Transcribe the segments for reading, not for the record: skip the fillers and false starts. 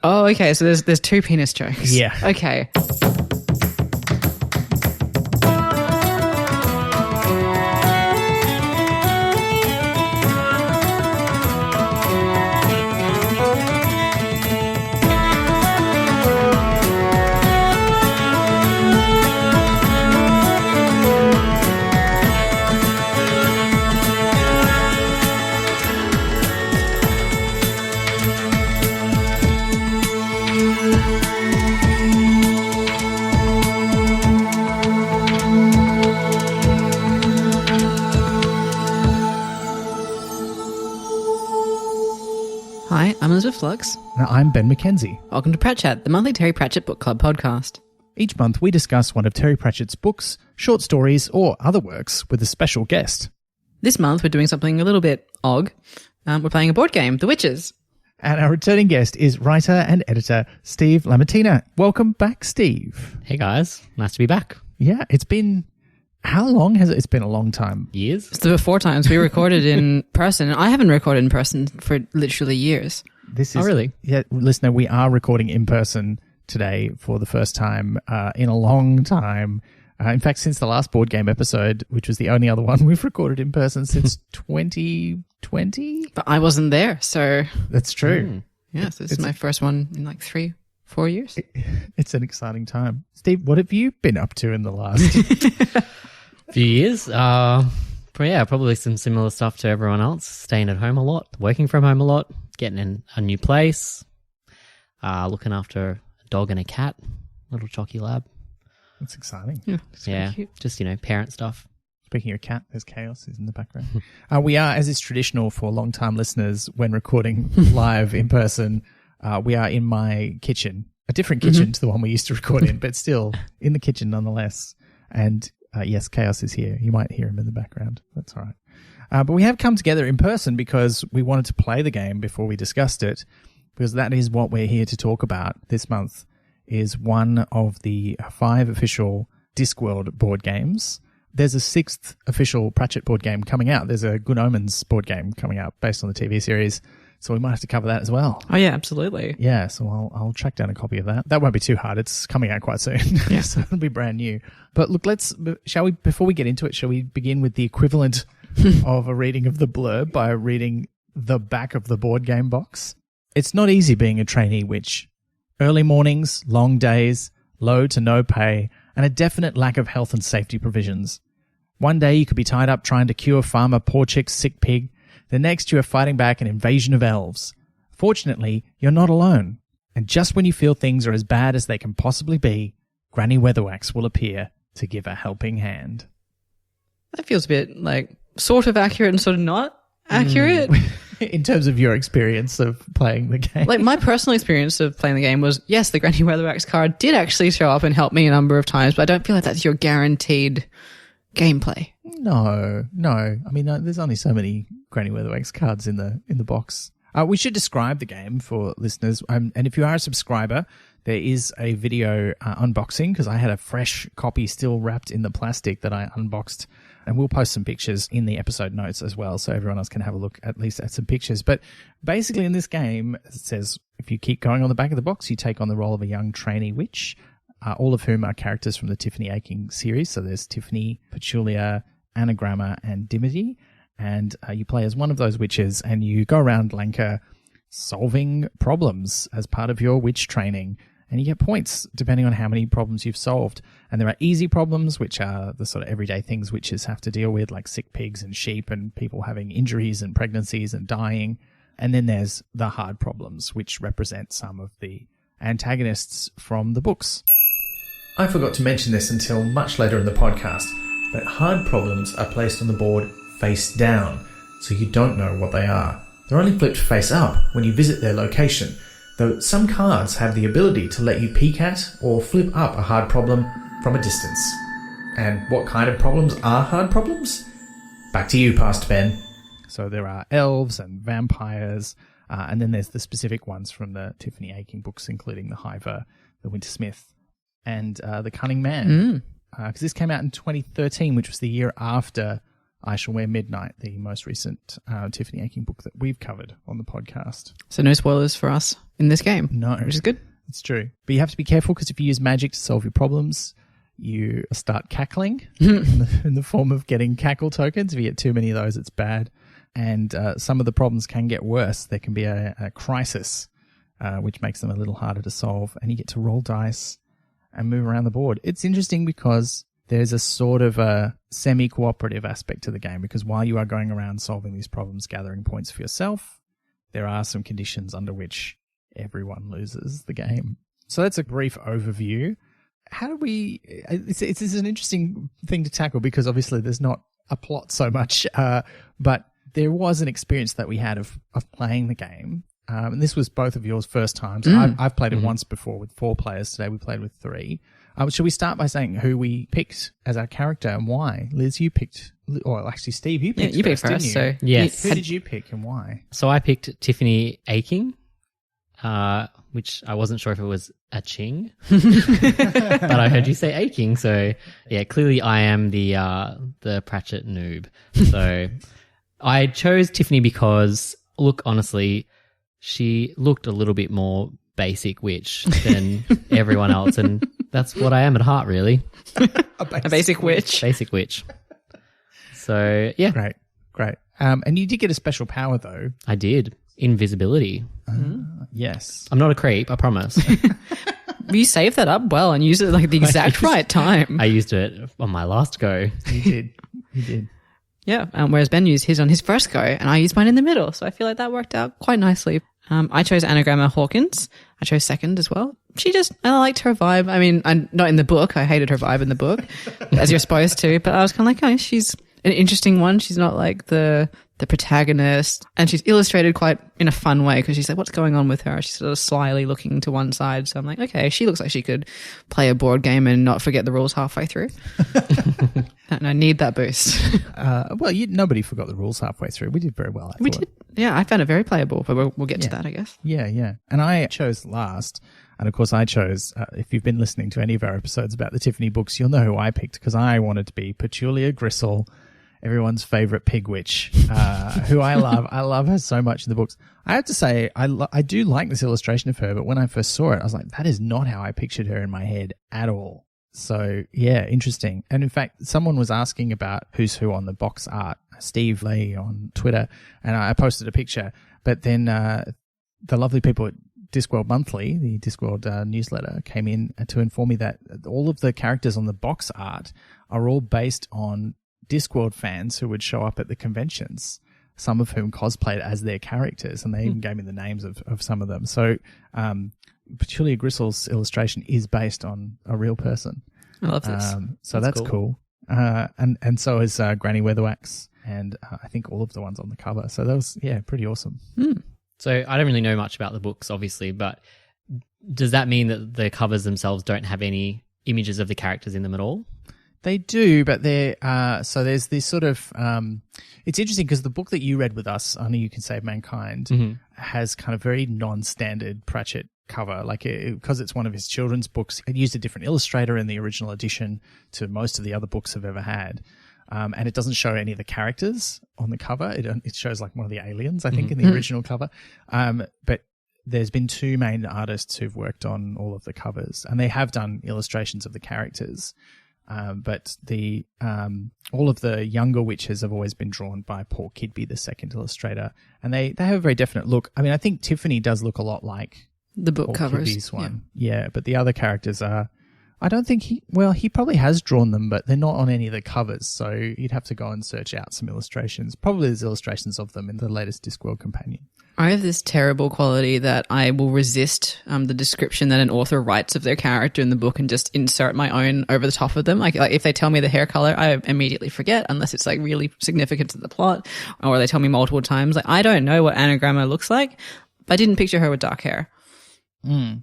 Oh, okay. So there's two penis jokes. Yeah. Okay. Hi, I'm Elizabeth Flux. Now, I'm Ben McKenzie. Welcome to Pratchett, the monthly Terry Pratchett Book Club podcast. Each month, we discuss one of Terry Pratchett's books, short stories, or other works with a special guest. This month, we're doing something a little bit odd. We're playing a board game, The Witches. And our returning guest is writer and editor Steve Lamattina. Welcome back, Steve. Hey guys, nice to be back. Yeah, it's been... How long has it? It's been a long time. Years? It's the 4 times we recorded in person, and I haven't recorded in person for literally years. This is, Oh, really? Yeah, listener, we are recording in person today for the first time in a long time. In fact, since the last board game episode, which was the only other one we've recorded in person since 2020. But I wasn't there, so That's true. yeah, so this is my first one in like 3-4 years. It's an exciting time. Steve, what have you been up to in the last... Few years. But yeah, probably some similar stuff to everyone else. Staying at home a lot, working from home a lot, getting in a new place, looking after a dog and a cat, little Chocky Lab. That's exciting. Yeah, Yeah, just, parent stuff. Speaking of cat, there's chaos is in the background. We are, as is traditional for long-time listeners, when recording live in person, we are in my kitchen, a different kitchen to the one we used to record in, but still in the kitchen nonetheless. And yes, Chaos is here. You might hear him in the background. That's all right. But we have come together in person because we wanted to play the game before we discussed it, because that is what we're here to talk about this month, is one of the 5 official Discworld board games. There's a 6th official Pratchett board game coming out. There's a Good Omens board game coming out based on the TV series. So we might have to cover that as well. Oh, yeah, absolutely. Yeah, so I'll track down a copy of that. That won't be too hard. It's coming out quite soon. Yeah. So it'll be brand new. But look, shall we, before we get into it, shall we begin with the equivalent of a reading of the blurb by reading the back of the board game box? It's not easy being a trainee witch. Early mornings, long days, low to no pay, and a definite lack of health and safety provisions. One day you could be tied up trying to cure Farmer Porchick's sick pig. The next you are fighting back an invasion of elves. Fortunately, you're not alone. And just when you feel things are as bad as they can possibly be, Granny Weatherwax will appear to give a helping hand. That feels a bit like sort of accurate and sort of not accurate. In terms of your experience of playing the game. Like my personal experience of playing the game was, yes, the Granny Weatherwax card did actually show up and help me a number of times, but I don't feel like that's your guaranteed gameplay. No. I mean, there's only so many Granny Weatherwax cards in the box. We should describe the game for listeners. And if you are a subscriber, there is a video unboxing, because I had a fresh copy still wrapped in the plastic that I unboxed. And we'll post some pictures in the episode notes as well, so everyone else can have a look at least at some pictures. But basically in this game, it says if you keep going on the back of the box, you take on the role of a young trainee witch, all of whom are characters from the Tiffany Aching series. So there's Tiffany, Petulia, Anagramma, and Dimity. And you play as one of those witches, and you go around Lanka solving problems as part of your witch training. And you get points depending on how many problems you've solved. And there are easy problems, which are the sort of everyday things witches have to deal with, like sick pigs and sheep and people having injuries and pregnancies and dying. And then there's the hard problems, which represent some of the antagonists from the books. I forgot to mention this until much later in the podcast, but hard problems are placed on the board face down, so you don't know what they are. They're only flipped face up when you visit their location, though some cards have the ability to let you peek at or flip up a hard problem from a distance. And what kind of problems are hard problems? Back to you, Pastor Ben. So there are elves and vampires, and then there's the specific ones from the Tiffany Aching books, including the Hiver, the Wintersmith, and the Cunning Man. Because this came out in 2013, which was the year after I Shall Wear Midnight, the most recent Tiffany Aching book that we've covered on the podcast. So no spoilers for us in this game. No. Which is good. It's true. But you have to be careful because if you use magic to solve your problems, you start cackling in the form of getting cackle tokens. If you get too many of those, it's bad. And some of the problems can get worse. There can be a crisis, which makes them a little harder to solve. And you get to roll dice and move around the board. It's interesting because there's a sort of a semi-cooperative aspect to the game, because while you are going around solving these problems, gathering points for yourself, there are some conditions under which everyone loses the game. So that's a brief overview. How do we... It's an interesting thing to tackle because obviously there's not a plot so much, but there was an experience that we had of playing the game. And this was both of yours first times. I've played it once before with 4 players. Today we played with 3. Should we start by saying who we picked as our character and why? Liz, you picked... Or actually, Steve, you picked you first, picked first, didn't you? so... Yes. Who did you pick and why? So I picked Tiffany Aching, which I wasn't sure if it was a ching, but I heard you say aching. So yeah, clearly I am the Pratchett noob. So I chose Tiffany because, look, honestly, she looked a little bit more basic witch than everyone else, and that's what I am at heart, really. A basic witch. Basic witch. So yeah, Great. And you did get a special power though. I did. Invisibility. Yes. I'm not a creep, I promise. You saved that up well and used it like the exact right time. I used it on my last go. You did. Yeah, whereas Ben used his on his first go, and I used mine in the middle, so I feel like that worked out quite nicely. I chose Anagramma Hawkins. I chose second as well. I liked her vibe. I mean, I'm not in the book. I hated her vibe in the book, as you're supposed to, but I was kind of like, oh, she's an interesting one. She's not like the protagonist, and she's illustrated quite in a fun way because she's like, what's going on with her? She's sort of slyly looking to one side. So I'm like, okay, she looks like she could play a board game and not forget the rules halfway through. And I need that boost. Nobody forgot the rules halfway through. We did very well. We did. Yeah, I found it very playable, but we'll get to that, I guess. Yeah. And I chose last. And of course I chose, if you've been listening to any of our episodes about the Tiffany books, you'll know who I picked because I wanted to be Petulia Gristle, everyone's favorite pig witch, who I love. I love her so much in the books. I have to say, I do like this illustration of her, but when I first saw it, I was like, that is not how I pictured her in my head at all. So yeah, interesting. And in fact, someone was asking about who's who on the box art, Steve Lee on Twitter, and I posted a picture, but then the lovely people at Discworld Monthly, the Discworld newsletter, came in to inform me that all of the characters on the box art are all based on Discworld fans who would show up at the conventions, some of whom cosplayed as their characters, and they even gave me the names of some of them. So Petulia Gristle's illustration is based on a real person. I love this. So that's cool. And so is Granny Weatherwax, and I think all of the ones on the cover. So that was, pretty awesome. So I don't really know much about the books, obviously, but does that mean that the covers themselves don't have any images of the characters in them at all? They do, but they're so there's this sort of it's interesting because the book that you read with us, Only You Can Save Mankind, has kind of very non-standard Pratchett cover, like because it's one of his children's books. It used a different illustrator in the original edition to most of the other books I've ever had, and it doesn't show any of the characters on the cover. It shows like one of the aliens, I think, in the original cover, but there's been 2 main artists who've worked on all of the covers, and they have done illustrations of the characters. But all of the younger witches have always been drawn by Paul Kidby, the second illustrator, and they have a very definite look. I mean, I think Tiffany does look a lot like the book Paul covers. Kidby's one. Yeah, but the other characters are... I don't think he probably has drawn them, but they're not on any of the covers, so you'd have to go and search out some illustrations. Probably there's illustrations of them in the latest Discworld companion. I have this terrible quality that I will resist the description that an author writes of their character in the book and just insert my own over the top of them. Like if they tell me the hair color, I immediately forget unless it's like really significant to the plot, or they tell me multiple times. Like I don't know what Anagramma looks like, but I didn't picture her with dark hair.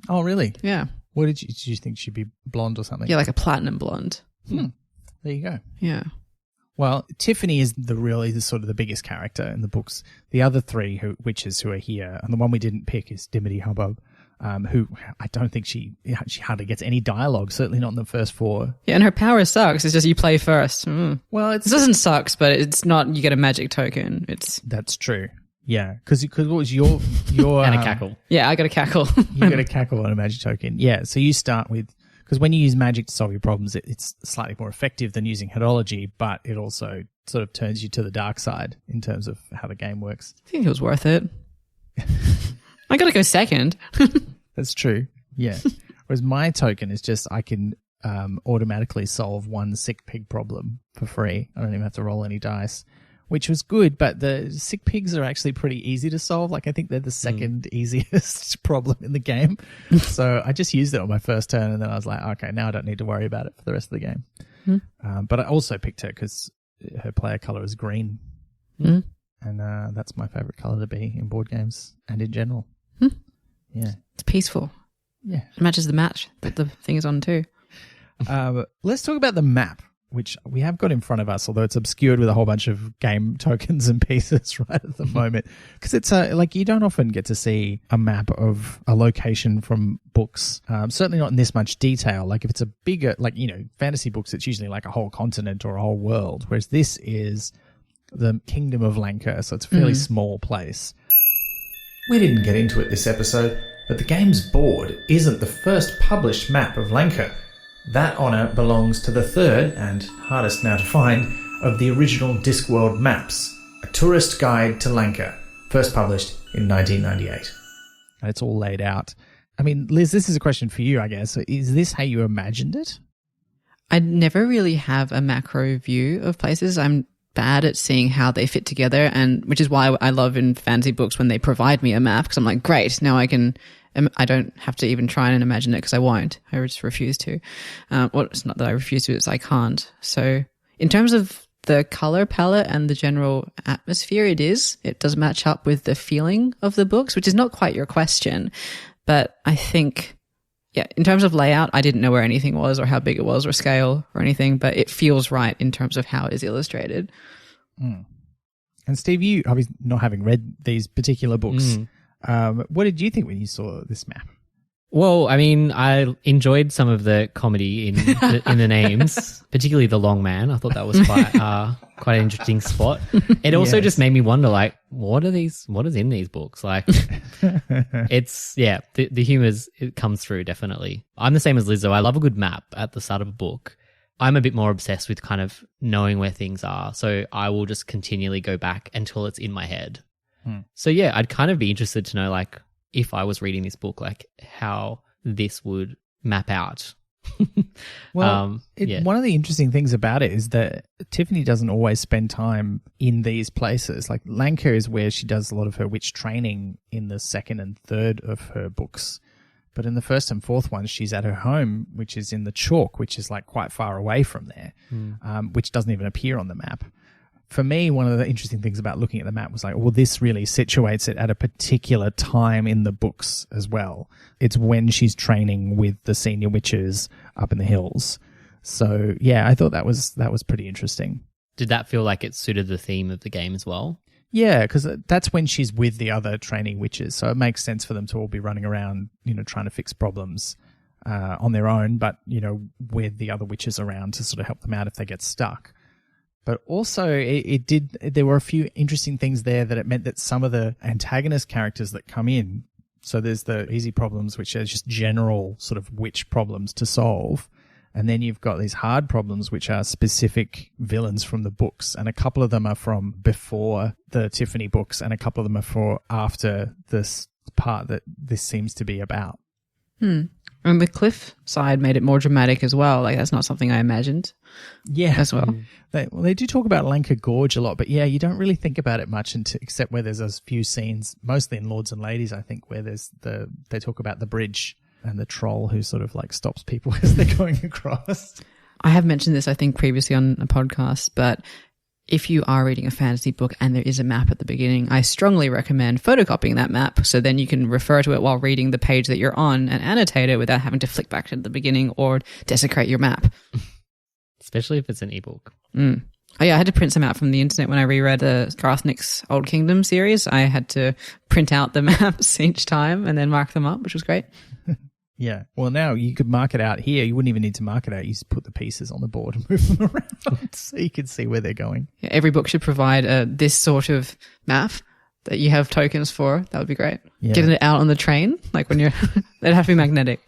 Oh, really? Yeah. What did you think she'd be blonde or something? Yeah, like a platinum blonde. There you go. Yeah. Well, Tiffany is the sort of the biggest character in the books. The other 3 witches who are here, and the one we didn't pick is Dimity Hubbub, who I don't think she hardly gets any dialogue, certainly not in the first 4. Yeah, and her power sucks. It's just you play first. Well, it doesn't sucks, but it's not you get a magic token. That's true. Yeah, because what was your and a cackle? Yeah, I got a cackle. You got a cackle on a magic token. Yeah, so you start with, because when you use magic to solve your problems, it's slightly more effective than using heraldry, but it also sort of turns you to the dark side in terms of how the game works. I think it was worth it. I got to go second. That's true. Yeah. Whereas my token is just I can automatically solve one sick pig problem for free. I don't even have to roll any dice, which was good. But the sick pigs are actually pretty easy to solve. Like I think they're the second easiest problem in the game. So I just used it on my first turn, and then I was like, okay, now I don't need to worry about it for the rest of the game. But I also picked her because her player color is green. And that's my favorite color to be in board games and in general. Yeah. It's peaceful. Yeah. It matches the match that the thing is on too. Let's talk about the map, which we have got in front of us, although it's obscured with a whole bunch of game tokens and pieces right at the moment. Because it's like you don't often get to see a map of a location from books, certainly not in this much detail. Like if it's a bigger, like, fantasy books, it's usually like a whole continent or a whole world, whereas this is the Kingdom of Lanka, so it's a fairly small place. We didn't get into it this episode, but the game's board isn't the first published map of Lanka. That honour belongs to the third, and hardest now to find, of the original Discworld maps, A Tourist Guide to Lanka, first published in 1998. And it's all laid out. I mean, Liz, this is a question for you, I guess. Is this how you imagined it? I never really have a macro view of places. I'm bad at seeing how they fit together, and which is why I love in fantasy books when they provide me a map, because I'm like, great, now I don't have to even try and imagine it because I won't. I just refuse to. Well, it's not that I refuse to, it's I can't. So in terms of the color palette and the general atmosphere, it does match up with the feeling of the books, which is not quite your question. But I think, yeah, in terms of layout, I didn't know where anything was or how big it was or scale or anything, but it feels right in terms of how it is illustrated. And Steve, you obviously not having read these particular books, what did you think when you saw this map? Well, I mean, I enjoyed some of the comedy in the names, particularly the long man. I thought that was quite an interesting spot. It also just made me wonder, like, what is in these books? Like, the humor comes through definitely. I'm the same as Lizzo. I love a good map at the start of a book. I'm a bit more obsessed with kind of knowing where things are, so I will just continually go back until it's in my head. So yeah, I'd kind of be interested to know, like, if I was reading this book, like how this would map out. Well, one of the interesting things about it is that Tiffany doesn't always spend time in these places. Like Lanka is where she does a lot of her witch training in the second and third of her books. But in the first and fourth ones, she's at her home, which is in the chalk, which is like quite far away from there, which doesn't even appear on the map. For me, one of the interesting things about looking at the map was like, well, this really situates it at a particular time in the books as well. It's when she's training with the senior witches up in the hills. So yeah, I thought that was pretty interesting. Did that feel like it suited the theme of the game as well? Yeah, because that's when she's with the other training witches. So it makes sense for them to all be running around, trying to fix problems on their own, but, with the other witches around to sort of help them out if they get stuck. But also there were a few interesting things there that it meant that some of the antagonist characters that come in, so there's the easy problems, which are just general sort of witch problems to solve. And then you've got these hard problems, which are specific villains from the books. And a couple of them are from before the Tiffany books, and a couple of them are for after this part that this seems to be about. And the cliff side made it more dramatic as well. Like, that's not something I imagined. Yeah. As well. They do talk about Lanka Gorge a lot, but yeah, you don't really think about it much except where there's those few scenes, mostly in Lords and Ladies, I think, where they talk about the bridge and the troll who sort of like stops people as they're going across. I have mentioned this, I think, previously on a podcast, but if you are reading a fantasy book and there is a map at the beginning, I strongly recommend photocopying that map so then you can refer to it while reading the page that you're on and annotate it without having to flick back to the beginning or desecrate your map. Especially if it's an ebook. I Oh yeah, I had to print some out from the internet when I reread the Garthnick's Old Kingdom series. I had to print out the maps each time and then mark them up, which was great. Yeah. Well, now you could mark it out here. You wouldn't even need to mark it out. You just put the pieces on the board and move them around so you can see where they're going. Yeah, every book should provide this sort of map that you have tokens for. That would be great. Yeah. Getting it out on the train, like when you're, they'd have to be magnetic.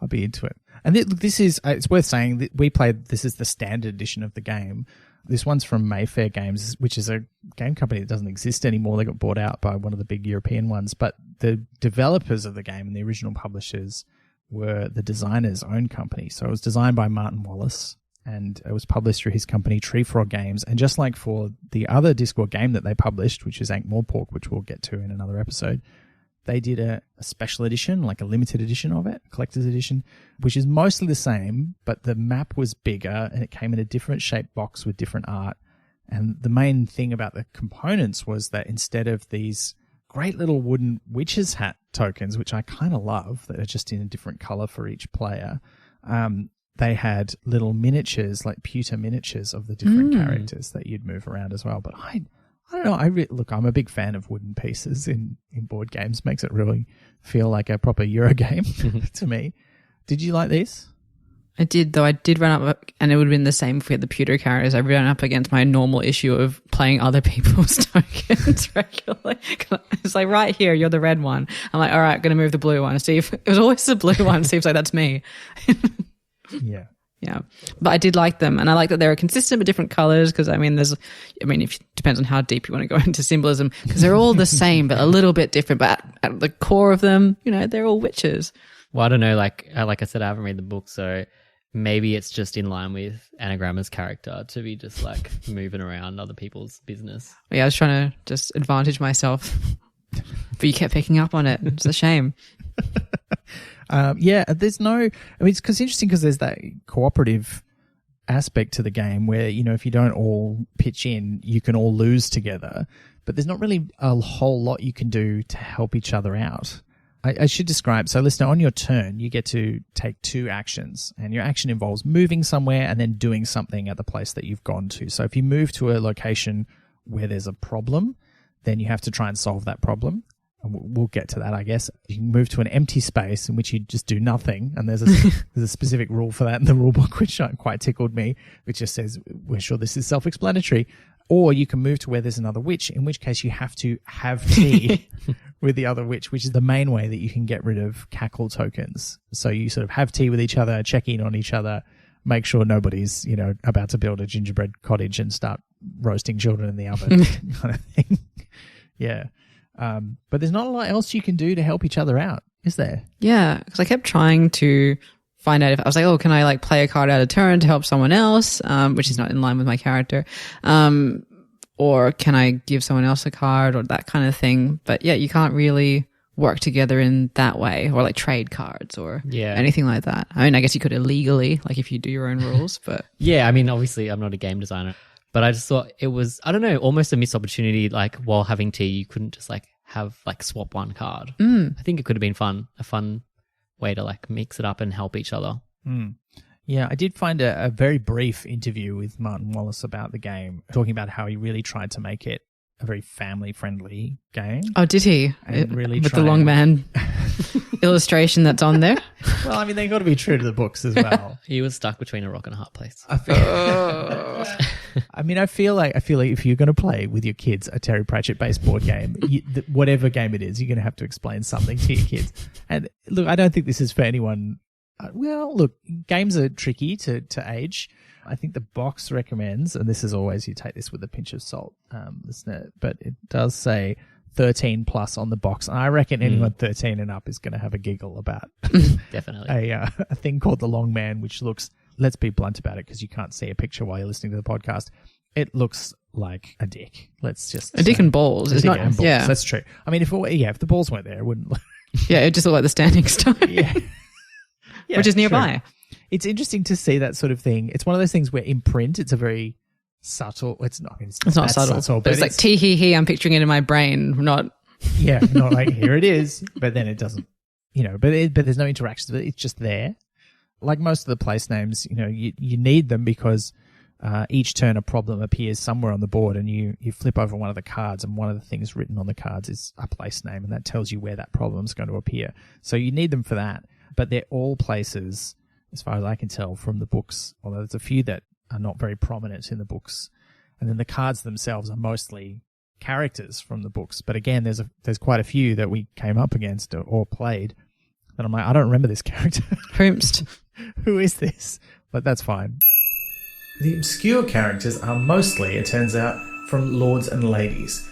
I'll be into it. And this is, it's worth saying that we played, this is the standard edition of the game. This one's from Mayfair Games, which is a game company that doesn't exist anymore. They got bought out by one of the big European ones. But the developers of the game and the original publishers were the designer's own company. So it was designed by Martin Wallace and it was published through his company, Tree Frog Games. And just like for the other Discworld game that they published, which is Ankh-Morpork, which we'll get to in another episode, they did a special edition, like a limited edition of it, a collector's edition, which is mostly the same, but the map was bigger and it came in a different shaped box with different art. And the main thing about the components was that instead of these great little wooden witch's hat tokens, which I kind of love, that are just in a different color for each player, they had little miniatures, like pewter miniatures of the different characters that you'd move around as well. But I don't know. Look, I'm a big fan of wooden pieces in board games. Makes it really feel like a proper Euro game to me. Did you like these? I did, though. I did run up, and it would have been the same if we had the pewter characters. I ran up against my normal issue of playing other people's tokens regularly. It's like, right here, you're the red one. I'm like, all right, going to move the blue one. See if it was always the blue one. Seems like that's me. Yeah. Yeah, but I did like them, and I like that they were consistent but different colors. Because it depends on how deep you want to go into symbolism. Because they're all the same but a little bit different. But at the core of them, they're all witches. Well, I don't know. Like I said, I haven't read the book, so maybe it's just in line with Anagramma's character to be just like moving around other people's business. Yeah, I was trying to just advantage myself, but you kept picking up on it. It's a shame. There's no, it's interesting because there's that cooperative aspect to the game where, if you don't all pitch in, you can all lose together, but there's not really a whole lot you can do to help each other out. I should describe, so listener, on your turn, you get to take 2 actions, and your action involves moving somewhere and then doing something at the place that you've gone to. So if you move to a location where there's a problem, then you have to try and solve that problem. And we'll get to that, I guess. You can move to an empty space in which you just do nothing, and there's a specific rule for that in the rule book, which quite tickled me, which just says, we're sure this is self-explanatory. Or you can move to where there's another witch, in which case you have to have tea with the other witch, which is the main way that you can get rid of cackle tokens. So you sort of have tea with each other, check in on each other, make sure nobody's, about to build a gingerbread cottage and start roasting children in the oven kind of thing. Yeah. But there's not a lot else you can do to help each other out, is there? Yeah, because I kept trying to find out if I was like, can I play a card out of turn to help someone else, which is not in line with my character, or can I give someone else a card or that kind of thing. But yeah, you can't really work together in that way, or trade cards or anything like that. I guess you could illegally, if you do your own rules, but yeah, obviously I'm not a game designer. But I just thought it was, I don't know, almost a missed opportunity. While having tea, you couldn't just have swap one card. I think it could have been a fun way to mix it up and help each other. Yeah, I did find a very brief interview with Martin Wallace about the game, talking about how he really tried to make it a very family-friendly game. Oh, did he? And really with the long man illustration that's on there? Well, they got to be true to the books as well. He was stuck between a rock and a hard place. I feel like if you're going to play with your kids a Terry Pratchett-based board game, whatever game it is, you're going to have to explain something to your kids. And look, I don't think this is for anyone. Well, look, games are tricky to age. I think the box recommends, and this is always, you take this with a pinch of salt, listener, but it does say 13 plus on the box. And I reckon anyone 13 and up is going to have a giggle about definitely a thing called the Long Man, which looks, let's be blunt about it because you can't see a picture while you're listening to the podcast. It looks like a dick. Let's just a dick and balls. It's not. Balls. Yeah, that's true. If the balls weren't there, it wouldn't. Yeah, it just looked like the Standing Stone. Yeah, which is nearby. True. It's interesting to see that sort of thing. It's one of those things where in print, it's a very subtle. It's not subtle, but it's tee hee hee. I'm picturing it in my brain, not. Yeah, not here it is, but then it doesn't. But there's no interactions. It's just there. Like most of the place names, you need them because each turn a problem appears somewhere on the board, and you flip over one of the cards, and one of the things written on the cards is a place name, and that tells you where that problem is going to appear. So you need them for that, but they're all places, as far as I can tell, from the books, although there's a few that are not very prominent in the books. And then the cards themselves are mostly characters from the books. But again, there's quite a few that we came up against or played that I'm like, I don't remember this character. Whomst. Who is this? But that's fine. The obscure characters are mostly, it turns out, from lords and ladies.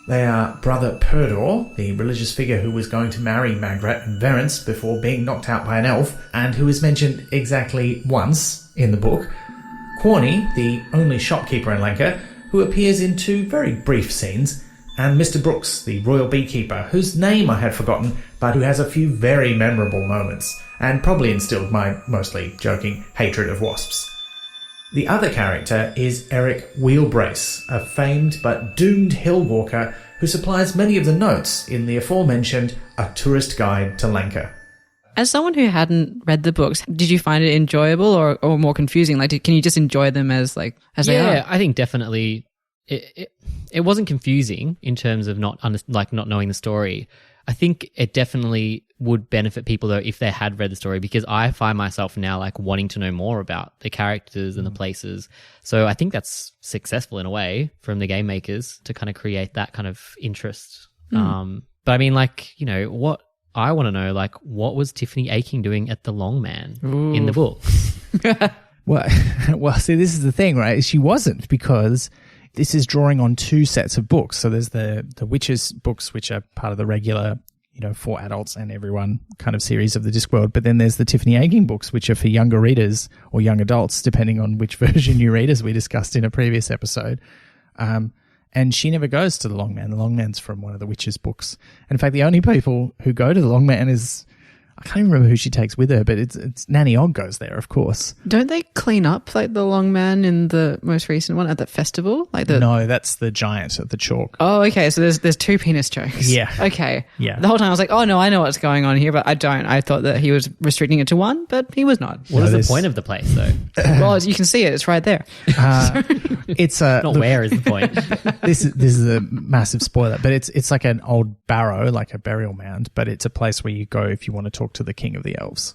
They are Brother Perdor, the religious figure who was going to marry Magrat and Verence before being knocked out by an elf, and who is mentioned exactly once in the book. Corny, the only shopkeeper in Lanka, who appears in 2 very brief scenes, and Mr. Brooks, the royal beekeeper, whose name I had forgotten, but who has a few very memorable moments, and probably instilled my mostly joking hatred of wasps. The other character is Eric Wheelbrace, a famed but doomed hill walker who supplies many of the notes in the aforementioned A Tourist Guide to Lanka. As someone who hadn't read the books, did you find it enjoyable or more confusing? Like, can you just enjoy them as they are? Yeah, I think definitely it wasn't confusing in terms of not knowing the story. I think it definitely would benefit people though if they had read the story, because I find myself now like wanting to know more about the characters and the places. So I think that's successful in a way from the game makers to kind of create that kind of interest. But I mean, like, you know, what I want to know, like, what was Tiffany Aching doing at the Long Man in the books? Well, see, this is the thing, right? She wasn't, because this is drawing on 2 sets of books. So there's the Witches books, which are part of the regular, you know, for adults and everyone kind of series of the Discworld. But then there's the Tiffany Aching books, which are for younger readers or young adults, depending on which version you read, as we discussed in a previous episode. And she never goes to the Long Man. The Long Man's from one of the Witches books. And in fact, the only people who go to the Long Man is, I can't even remember who she takes with her, but it's Nanny Ogg goes there, of course. Don't they clean up like the Long Man in the most recent one at that festival? No, that's the giant at the chalk. Oh, okay. So there's 2 penis jokes. Yeah. Okay. Yeah. The whole time I was like, oh no, I know what's going on here, but I don't. I thought that he was restricting it to 1, but he was not. What is the point of the place though? Well, you can see it. It's right there. It's where is the point? This is a massive spoiler, but it's like an old barrow, like a burial mound, but it's a place where you go if you want to talk to the king of the elves.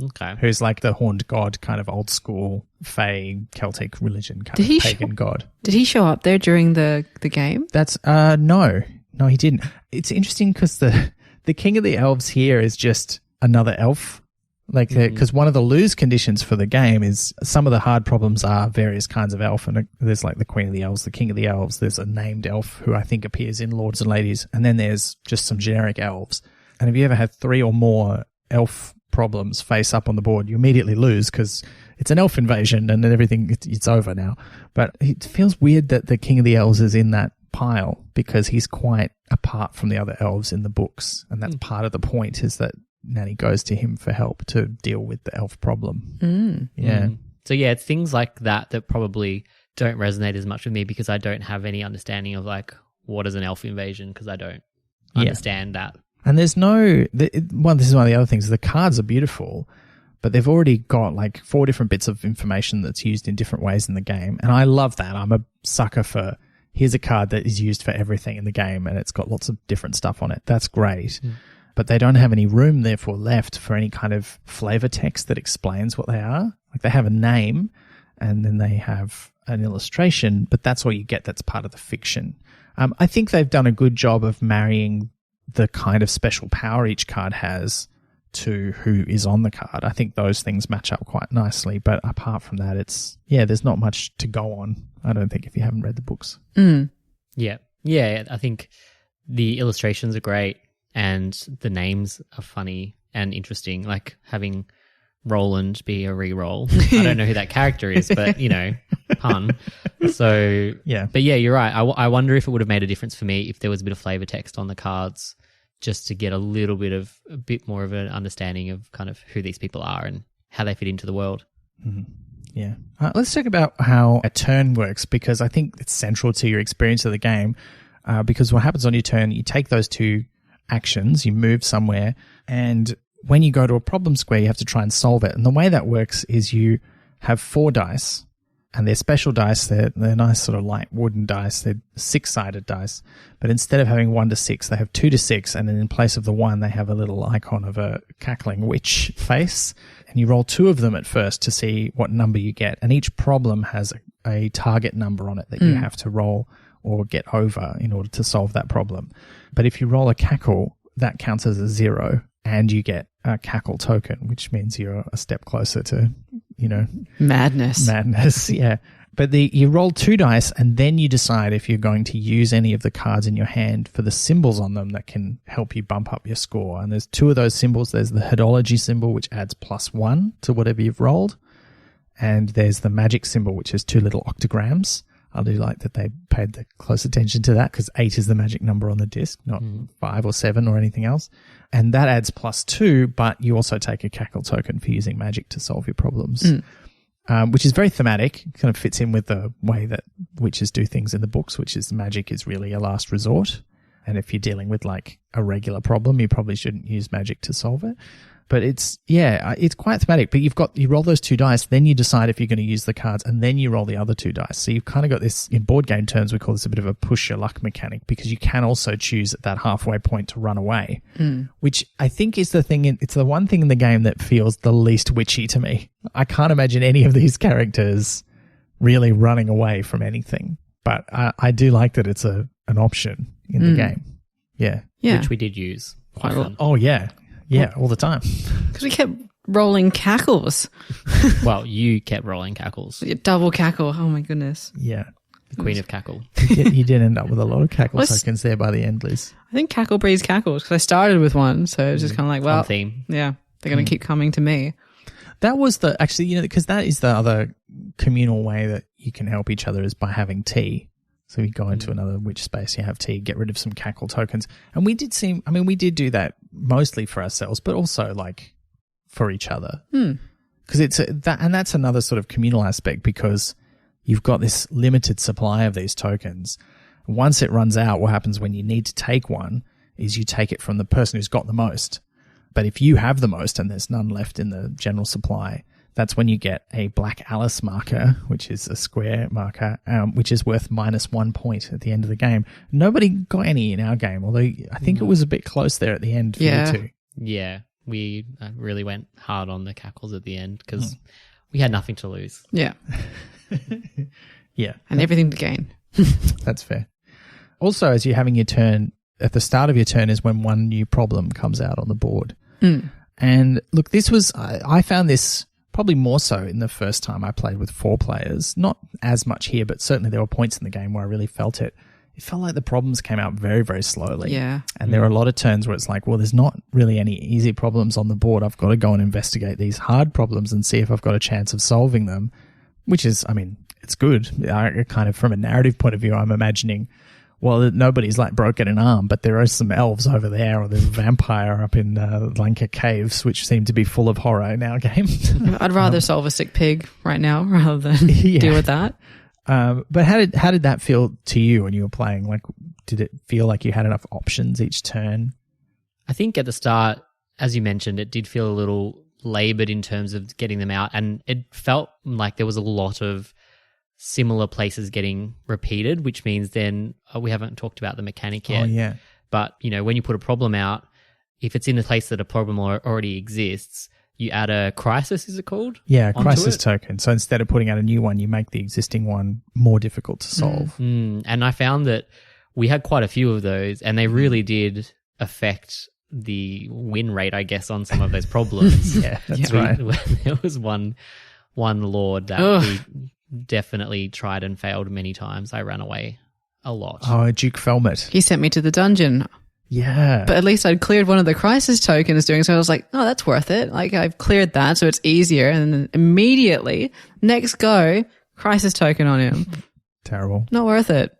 Okay. Who's like the horned god, kind of old school Fey Celtic religion kind of pagan god. Did he show up there during the game? That's no, he didn't. It's interesting because the king of the elves here is just another elf. Like, because one of the lose conditions for the game is some of the hard problems are various kinds of elf, and there's like the queen of the elves, the king of the elves. There's a named elf who I think appears in Lords and Ladies, and then there's just some generic elves. And if you ever had 3 or more elf problems face up on the board, you immediately lose because it's an elf invasion and then everything, it's over now. But it feels weird that the king of the elves is in that pile because he's quite apart from the other elves in the books. And that's part of the point, is that Nanny goes to him for help to deal with the elf problem. Yeah. So yeah, it's things like that probably don't resonate as much with me because I don't have any understanding of like what is an elf invasion, because I don't understand that. And there's no, this is one of the other things, the cards are beautiful, but they've already got like 4 different bits of information that's used in different ways in the game. And I love that. I'm a sucker for, here's a card that is used for everything in the game and it's got lots of different stuff on it. That's great. But they don't have any room, therefore, left for any kind of flavor text that explains what they are. Like, they have a name and then they have an illustration, but that's all you get. That's part of the fiction. I think they've done a good job of marrying the kind of special power each card has to who is on the card. I think those things match up quite nicely. But apart from that, there's not much to go on, I don't think, if you haven't read the books. Yeah. Yeah, I think the illustrations are great and the names are funny and interesting, like having Roland be a re-roll. I don't know who that character is, but, you know, pun. So, yeah. But yeah, you're right. I wonder if it would have made a difference for me if there was a bit of flavor text on the cards, just to get a bit more of an understanding of kind of who these people are and how they fit into the world. Yeah. Let's talk about how a turn works, because I think it's central to your experience of the game. Because what happens on your turn, you take those 2 actions, you move somewhere, and when you go to a problem square, you have to try and solve it. And the way that works is you have 4 dice, And they're special dice. They're nice sort of light wooden dice. They're 6-sided dice. But instead of having 1 to 6, they have 2 to 6. And then in place of the 1, they have a little icon of a cackling witch face. And you roll 2 of them at first to see what number you get. And each problem has a target number on it that you have to roll or get over in order to solve that problem. But if you roll a cackle, that counts as a 0. And you get a cackle token, which means you're a step closer to, madness. Yeah. But you roll 2 dice and then you decide if you're going to use any of the cards in your hand for the symbols on them that can help you bump up your score. And there's 2 of those symbols. There's the Hedology symbol, which adds +1 to whatever you've rolled. And there's the magic symbol, which is 2 little octograms. I do like that they paid the close attention to that because 8 is the magic number on the disc, not 5 or 7 or anything else. And that adds +2, but you also take a cackle token for using magic to solve your problems, which is very thematic. It kind of fits in with the way that witches do things in the books, which is magic is really a last resort. And if you're dealing with like a regular problem, you probably shouldn't use magic to solve it. But it's quite thematic. But you roll those 2 dice, then you decide if you're going to use the cards, and then you roll the other 2 dice. So you've kind of got this, in board game terms, we call this a bit of a push your luck mechanic, because you can also choose at that halfway point to run away, which I think is it's the one thing in the game that feels the least witchy to me. I can't imagine any of these characters really running away from anything. But I do like that it's an option in the game. Yeah. Which we did use quite often. Oh, yeah. Yeah, all the time. Because we kept rolling cackles. Well, you kept rolling cackles. Double cackle. Oh, my goodness. Yeah. The queen of cackle. You did end up with a lot of cackle tokens there by the end, Liz. I think cackle breeds cackles because I started with one. So it's just kind of like, well, on theme. Yeah, they're going to keep coming to me. That was because that is the other communal way that you can help each other is by having tea. So you go into another witch space, you have tea, get rid of some cackle tokens. And we did do that mostly for ourselves, but also like for each other. Because that's another sort of communal aspect, because you've got this limited supply of these tokens. Once it runs out, what happens when you need to take one is you take it from the person who's got the most. But if you have the most and there's none left in the general supply, that's when you get a Black Alice marker, which is a square marker, which is worth -1 point at the end of the game. Nobody got any in our game, although I think it was a bit close there at the end for you two. Yeah, we really went hard on the cackles at the end because we had nothing to lose. Yeah. Yeah. And everything to gain. That's fair. Also, as you're having your turn, at the start of your turn is when one new problem comes out on the board. And look, I found this probably more so in the first time I played with 4 players. Not as much here, but certainly there were points in the game where I really felt it. It felt like the problems came out very, very slowly. Yeah. And there were a lot of turns where it's like, well, there's not really any easy problems on the board. I've got to go and investigate these hard problems and see if I've got a chance of solving them, which is, it's good. I kind of, from a narrative point of view, I'm imagining, well, nobody's like broken an arm, but there are some elves over there, or there's a vampire up in Lanka Caves, which seem to be full of horror in our game. I'd rather solve a sick pig right now rather than deal with that. But how did that feel to you when you were playing? Like, did it feel like you had enough options each turn? I think at the start, as you mentioned, it did feel a little laboured in terms of getting them out, and it felt like there was a lot of similar places getting repeated, which means then we haven't talked about the mechanic yet. Oh, yeah. But, when you put a problem out, if it's in a place that a problem already exists, you add a crisis, is it called? Yeah, a crisis token. So instead of putting out a new one, you make the existing one more difficult to solve. And I found that we had quite a few of those, and they really did affect the win rate, I guess, on some of those problems. Yeah, that's right. There was one lord that we definitely tried and failed many times. I ran away a lot. Oh, Duke Felmet. He sent me to the dungeon. Yeah. But at least I'd cleared one of the crisis tokens doing so. I was like, oh, that's worth it. Like, I've cleared that, so it's easier. And then immediately, next go, crisis token on him. Terrible. Not worth it.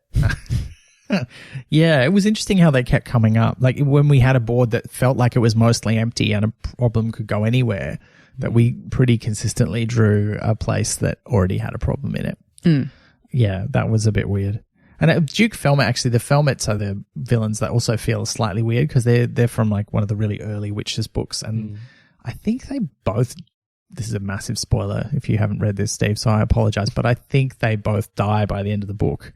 Yeah, it was interesting how they kept coming up. Like, when we had a board that felt like it was mostly empty and a problem could go anywhere, that we pretty consistently drew a place that already had a problem in it. Yeah, that was a bit weird. And Duke Felmet, actually, the Felmets are the villains that also feel slightly weird because they're from like one of the really early Witches books, and I think they both this is a massive spoiler if you haven't read this, Steve, so I apologize, but I think they both die by the end of the book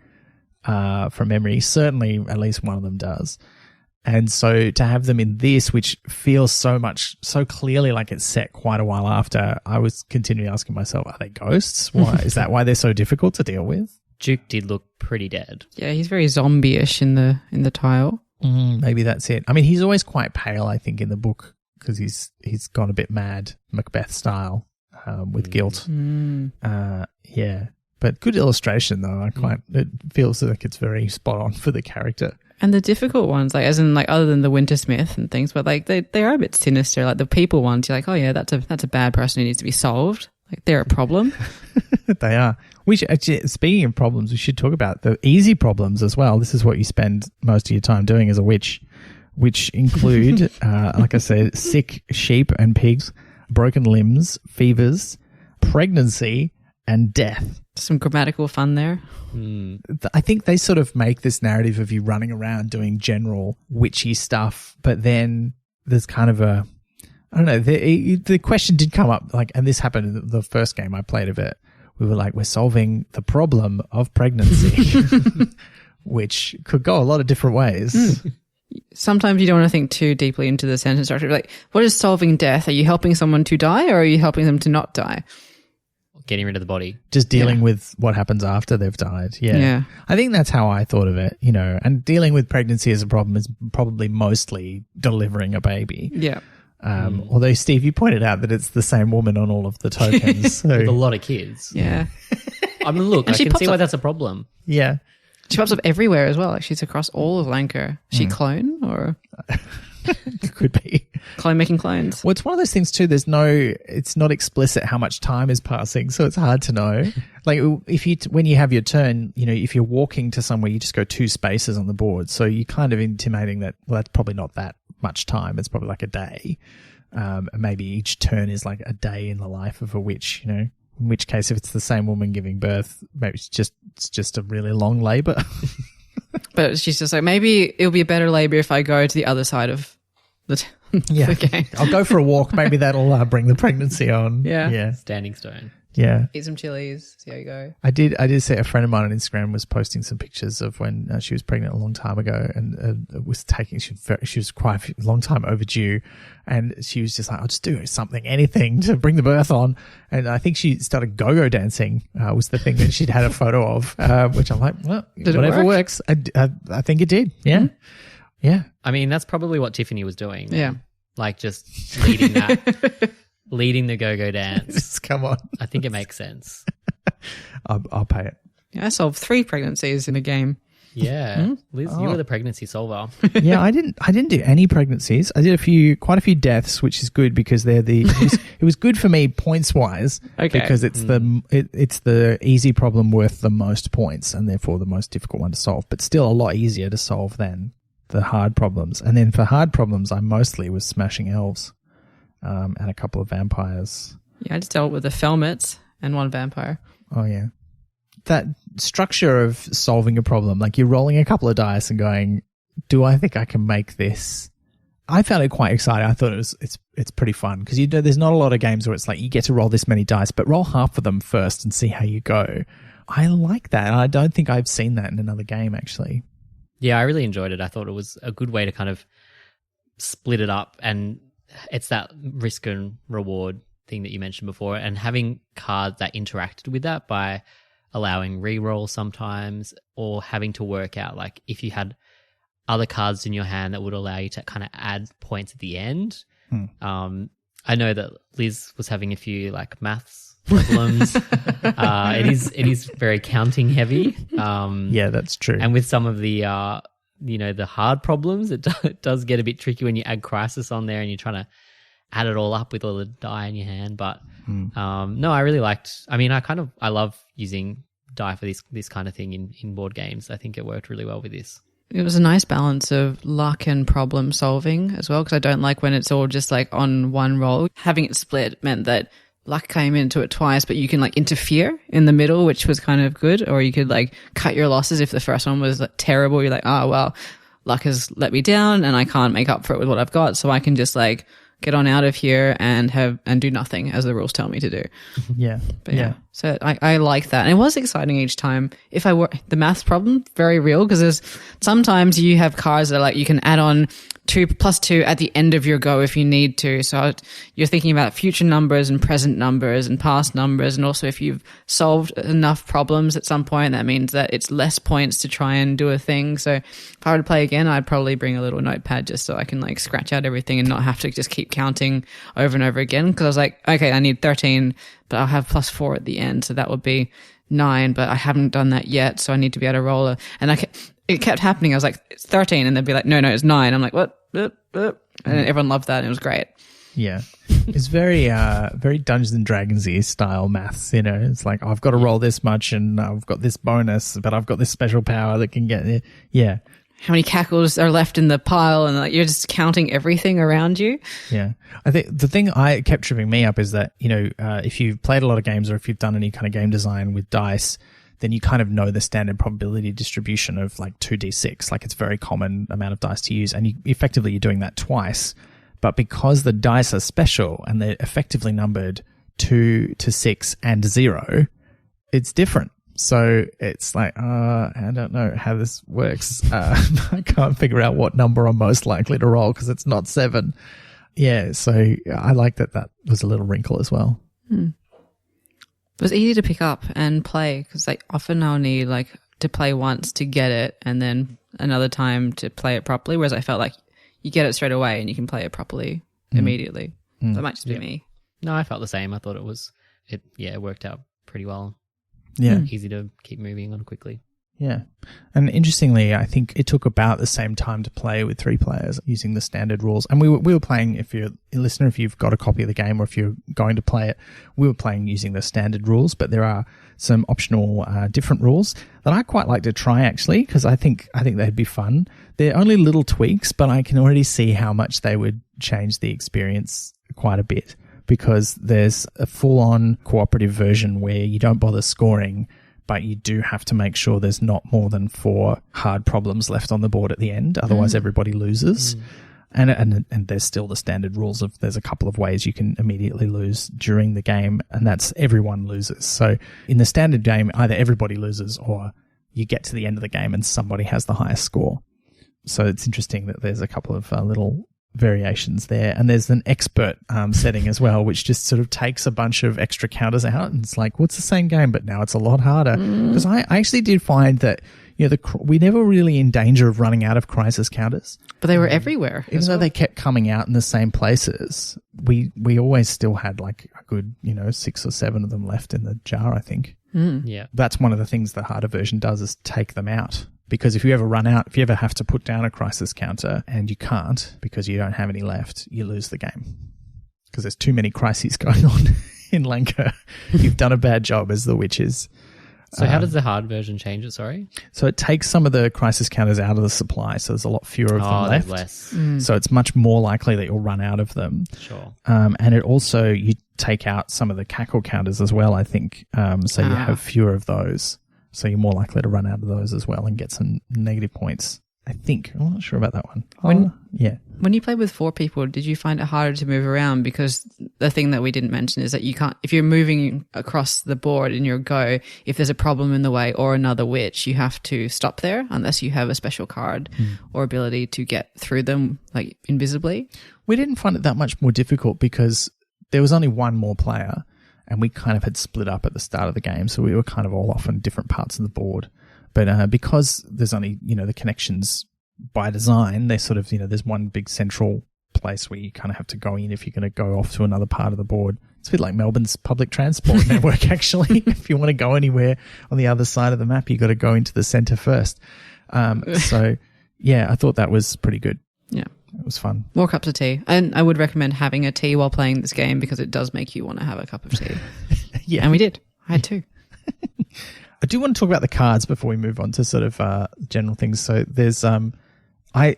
from memory. Certainly at least one of them does. And so to have them in this, which feels so clearly like it's set quite a while after, I was continually asking myself, are they ghosts? Why is that why they're so difficult to deal with? Duke did look pretty dead. Yeah, he's very zombie-ish in the tile. Maybe that's it. I mean, he's always quite pale, I think, in the book because he's gone a bit mad, Macbeth style, with guilt. Yeah, but good illustration though. It feels like it's very spot on for the character. And the difficult ones, like as in like other than the Wintersmith and things, but like they are a bit sinister. Like the people ones, you're like, oh yeah, that's a bad person who needs to be solved. Like they're a problem. They are. We should, actually, speaking of problems, we should talk about the easy problems as well. This is what you spend most of your time doing as a witch, which include, like I said, sick sheep and pigs, broken limbs, fevers, pregnancy, and death. Some grammatical fun there. I think they sort of make this narrative of you running around doing general witchy stuff, but then there's kind of a, I don't know, the question did come up, like, and this happened in the first game I played of it. We were like, we're solving the problem of pregnancy, which could go a lot of different ways. Sometimes you don't want to think too deeply into the sentence structure. Like, what is solving death? Are you helping someone to die or are you helping them to not die? Getting rid of the body. Just dealing with what happens after they've died. Yeah. I think that's how I thought of it, and dealing with pregnancy as a problem is probably mostly delivering a baby. Yeah. Although, Steve, you pointed out that it's the same woman on all of the tokens. So. With a lot of kids. Yeah. I mean, look, I can see why that's a problem. Yeah. She pops up everywhere as well. Like she's across all of Lancre. Is she clone or? Could be. Clone making clones. Well, it's one of those things too. It's not explicit how much time is passing, so it's hard to know. Like when you have your turn, if you're walking to somewhere, you just go 2 spaces on the board. So you're kind of intimating that, well, that's probably not that much time. It's probably like a day. And maybe each turn is like a day in the life of a witch, In which case, if it's the same woman giving birth, maybe it's just a really long labor. But she's just like, maybe it'll be a better labor if I go to the other side of the game. I'll go for a walk. Maybe that'll bring the pregnancy on. Yeah. Standing stone. Yeah. Eat some chilies. See how you go. I did see a friend of mine on Instagram was posting some pictures of when she was pregnant a long time ago and she was quite a long time overdue, and she was just like, I'll just do something, anything to bring the birth on. And I think she started go-go dancing was the thing that she'd had a photo of, which I'm like, well, whatever works. I think it did. Yeah. Mm-hmm. Yeah. I mean, that's probably what Tiffany was doing. Yeah. Like just leading that. Leading the go-go dance. Just come on. I think it makes sense. I'll pay it. Yeah, I solved 3 pregnancies in a game. Yeah. Liz, you were the pregnancy solver. Yeah, I didn't do any pregnancies. I did quite a few deaths, which is good because it was good for me points wise. Okay. Because it's the easy problem worth the most points and therefore the most difficult one to solve, but still a lot easier to solve than the hard problems. And then for hard problems, I mostly was smashing elves. And a couple of vampires. Yeah, I just dealt with the Felmets and 1 vampire. Oh, yeah. That structure of solving a problem, like you're rolling a couple of dice and going, do I think I can make this? I found it quite exciting. I thought it's pretty fun because there's not a lot of games where it's like you get to roll this many dice, but roll half of them first and see how you go. I like that. I don't think I've seen that in another game, actually. Yeah, I really enjoyed it. I thought it was a good way to kind of split it up, and it's that risk and reward thing that you mentioned before, and having cards that interacted with that by allowing re-roll sometimes, or having to work out like if you had other cards in your hand that would allow you to kind of add points at the end. I know that Liz was having a few like maths problems. It is very counting heavy. Yeah, that's true. And with some of the the hard problems, it does get a bit tricky when you add crisis on there and you're trying to add it all up with all the die in your hand. But no, I really liked. I mean, I love using die for this kind of thing in board games. I think it worked really well with this. It was a nice balance of luck and problem solving as well, because I don't like when it's all just like on one roll. Having it split meant that luck came into it twice, but you can like interfere in the middle, which was kind of good. Or you could like cut your losses if the first one was like, terrible. You're like, oh, well, luck has let me down and I can't make up for it with what I've got. So I can just like get on out of here and do nothing as the rules tell me to do. Yeah. But yeah. So I like that. And it was exciting each time. If I were the maths problem, very real, because there's sometimes you have cards that are like you can add on 2+2 at the end of your go if you need to. So you're thinking about future numbers and present numbers and past numbers. And also if you've solved enough problems at some point, that means that it's less points to try and do a thing. So if I were to play again, I'd probably bring a little notepad just so I can like scratch out everything and not have to just keep counting over and over again. Because I was like, okay, I need 13, but I'll have +4 at the end. So that would be 9, but I haven't done that yet. So I need to be able to roll it kept happening. I was like, it's 13. And they'd be like, no, it's 9. I'm like, what? And everyone loved that. And it was great. Yeah. It's very, very Dungeons and Dragons-y style maths, you know. It's like, I've got to roll this much and I've got this bonus, but I've got this special power that can get it. Yeah. How many cackles are left in the pile, and like you're just counting everything around you. Yeah. I think the thing kept tripping me up is that, you know, if you've played a lot of games or if you've done any kind of game design with dice, then you kind of know the standard probability distribution of like 2d6. Like it's a very common amount of dice to use. And you're doing that twice. But because the dice are special and they're effectively numbered 2 to 6 and 0, it's different. So it's like, I don't know how this works. I can't figure out what number I'm most likely to roll because it's not 7. Yeah, so I like that was a little wrinkle as well. It was easy to pick up and play because like often I'll need like to play once to get it and then another time to play it properly, whereas I felt like you get it straight away and you can play it properly immediately. That might just be me. No, I felt the same. I thought it worked out pretty well. Yeah. Easy to keep moving on quickly. Yeah. And interestingly, I think it took about the same time to play with 3 players using the standard rules. And we were playing, if you're a listener, if you've got a copy of the game or if you're going to play it, we were playing using the standard rules, but there are some optional different rules that I quite like to try actually, because I think they'd be fun. They're only little tweaks, but I can already see how much they would change the experience quite a bit, because there's a full-on cooperative version where you don't bother scoring, but you do have to make sure there's not more than 4 hard problems left on the board at the end. Otherwise, everybody loses. And there's still the standard rules of there's a couple of ways you can immediately lose during the game, and that's everyone loses. So in the standard game, either everybody loses or you get to the end of the game and somebody has the highest score. So it's interesting that there's a couple of little variations there, and there's an expert setting as well, which just sort of takes a bunch of extra counters out, and it's like, what's the same game, but now it's a lot harder. Because I actually did find that, you know, we never really in danger of running out of crisis counters, but they were everywhere. Even though they kept coming out in the same places, we always still had like a good, you know, 6 or 7 of them left in the jar, I think. Yeah, that's one of the things the harder version does, is take them out. Because if you ever run out, if you ever have to put down a crisis counter and you can't because you don't have any left, you lose the game. Because there's too many crises going on in Lanka. You've done a bad job as the witches. So how does the hard version change it, sorry? So it takes some of the crisis counters out of the supply, so there's a lot fewer of them left. Less. So it's much more likely that you'll run out of them. Sure. And it also, you take out some of the cackle counters as well, I think. So you have fewer of those. So you're more likely to run out of those as well and get some negative points, I think. I'm not sure about that one. When you played with 4 people, did you find it harder to move around? Because the thing that we didn't mention is that you can't, if you're moving across the board in your go, if there's a problem in the way or another witch, you have to stop there unless you have a special card or ability to get through them like invisibly. We didn't find it that much more difficult because there was only one more player. And we kind of had split up at the start of the game, so we were kind of all off on different parts of the board. But because there's only, you know, the connections by design, they sort of, you know, there's one big central place where you kind of have to go in if you're going to go off to another part of the board. It's a bit like Melbourne's public transport network, actually. If you want to go anywhere on the other side of the map, you've got to go into the center first. So, yeah, I thought that was pretty good. Yeah. It was fun. More cups of tea. And I would recommend having a tea while playing this game because it does make you want to have a cup of tea. Yeah. And we did. I had 2. I do want to talk about the cards before we move on to sort of general things. So there's I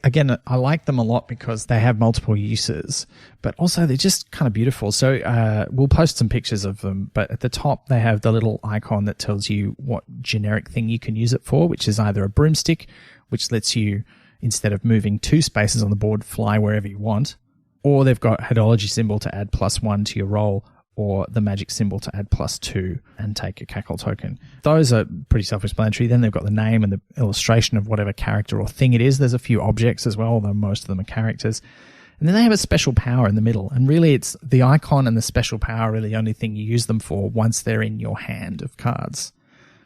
like them a lot because they have multiple uses, but also they're just kind of beautiful. So we'll post some pictures of them, but at the top they have the little icon that tells you what generic thing you can use it for, which is either a broomstick, which lets you, instead of moving 2 spaces on the board, fly wherever you want, or they've got headology symbol to add +1 to your roll, or the magic symbol to add +2 and take a cackle token. Those are pretty self-explanatory. Then they've got the name and the illustration of whatever character or thing it is. There's a few objects as well, although most of them are characters. And then they have a special power in the middle. And really it's the icon and the special power are really the only thing you use them for once they're in your hand of cards.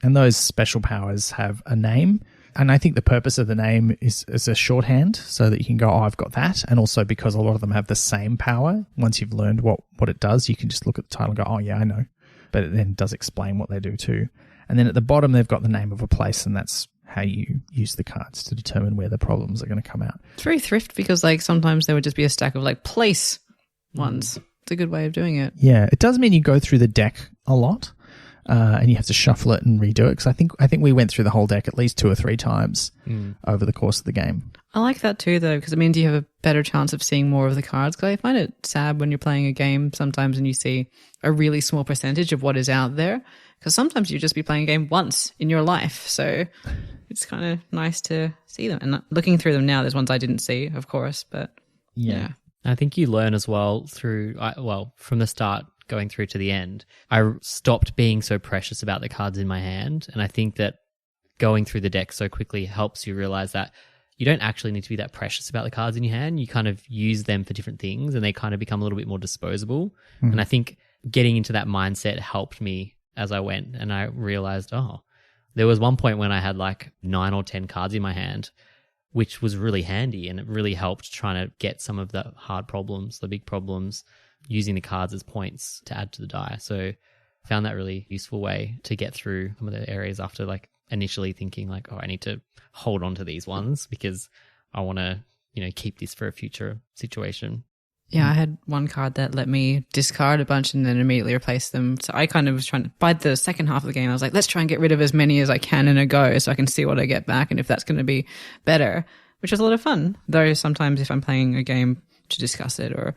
And those special powers have a name. And I think the purpose of the name is as a shorthand so that you can go, oh, I've got that. And also because a lot of them have the same power. Once you've learned what it does, you can just look at the title and go, oh, yeah, I know. But it then does explain what they do too. And then at the bottom, they've got the name of a place, and that's how you use the cards to determine where the problems are going to come out. It's very thrift because like sometimes there would just be a stack of like place ones. It's a good way of doing it. Yeah, it does mean you go through the deck a lot. And you have to shuffle it and redo it because I think we went through the whole deck at least 2 or 3 times over the course of the game. I like that too, though, because it means you have a better chance of seeing more of the cards. Because I find it sad when you're playing a game sometimes and you see a really small percentage of what is out there. Because sometimes you just be playing a game once in your life, so it's kind of nice to see them. And looking through them now, there's ones I didn't see, of course, but yeah. I think you learn as well through from the start going through to the end, I stopped being so precious about the cards in my hand. And I think that going through the deck so quickly helps you realize that you don't actually need to be that precious about the cards in your hand. You kind of use them for different things and they kind of become a little bit more disposable. And I think getting into that mindset helped me as I went, and I realized, there was one point when I had like 9 or 10 cards in my hand, which was really handy, and it really helped trying to get some of the hard problems, the big problems, using the cards as points to add to the die. So I found that really useful way to get through some of the areas after like initially thinking like, I need to hold on to these ones because I want to, keep this for a future situation. Yeah, I had one card that let me discard a bunch and then immediately replace them. So I kind of was trying to, by the second half of the game, I was like, let's try and get rid of as many as I can in a go so I can see what I get back and if that's going to be better, which was a lot of fun. Though sometimes if I'm playing a game to discuss it or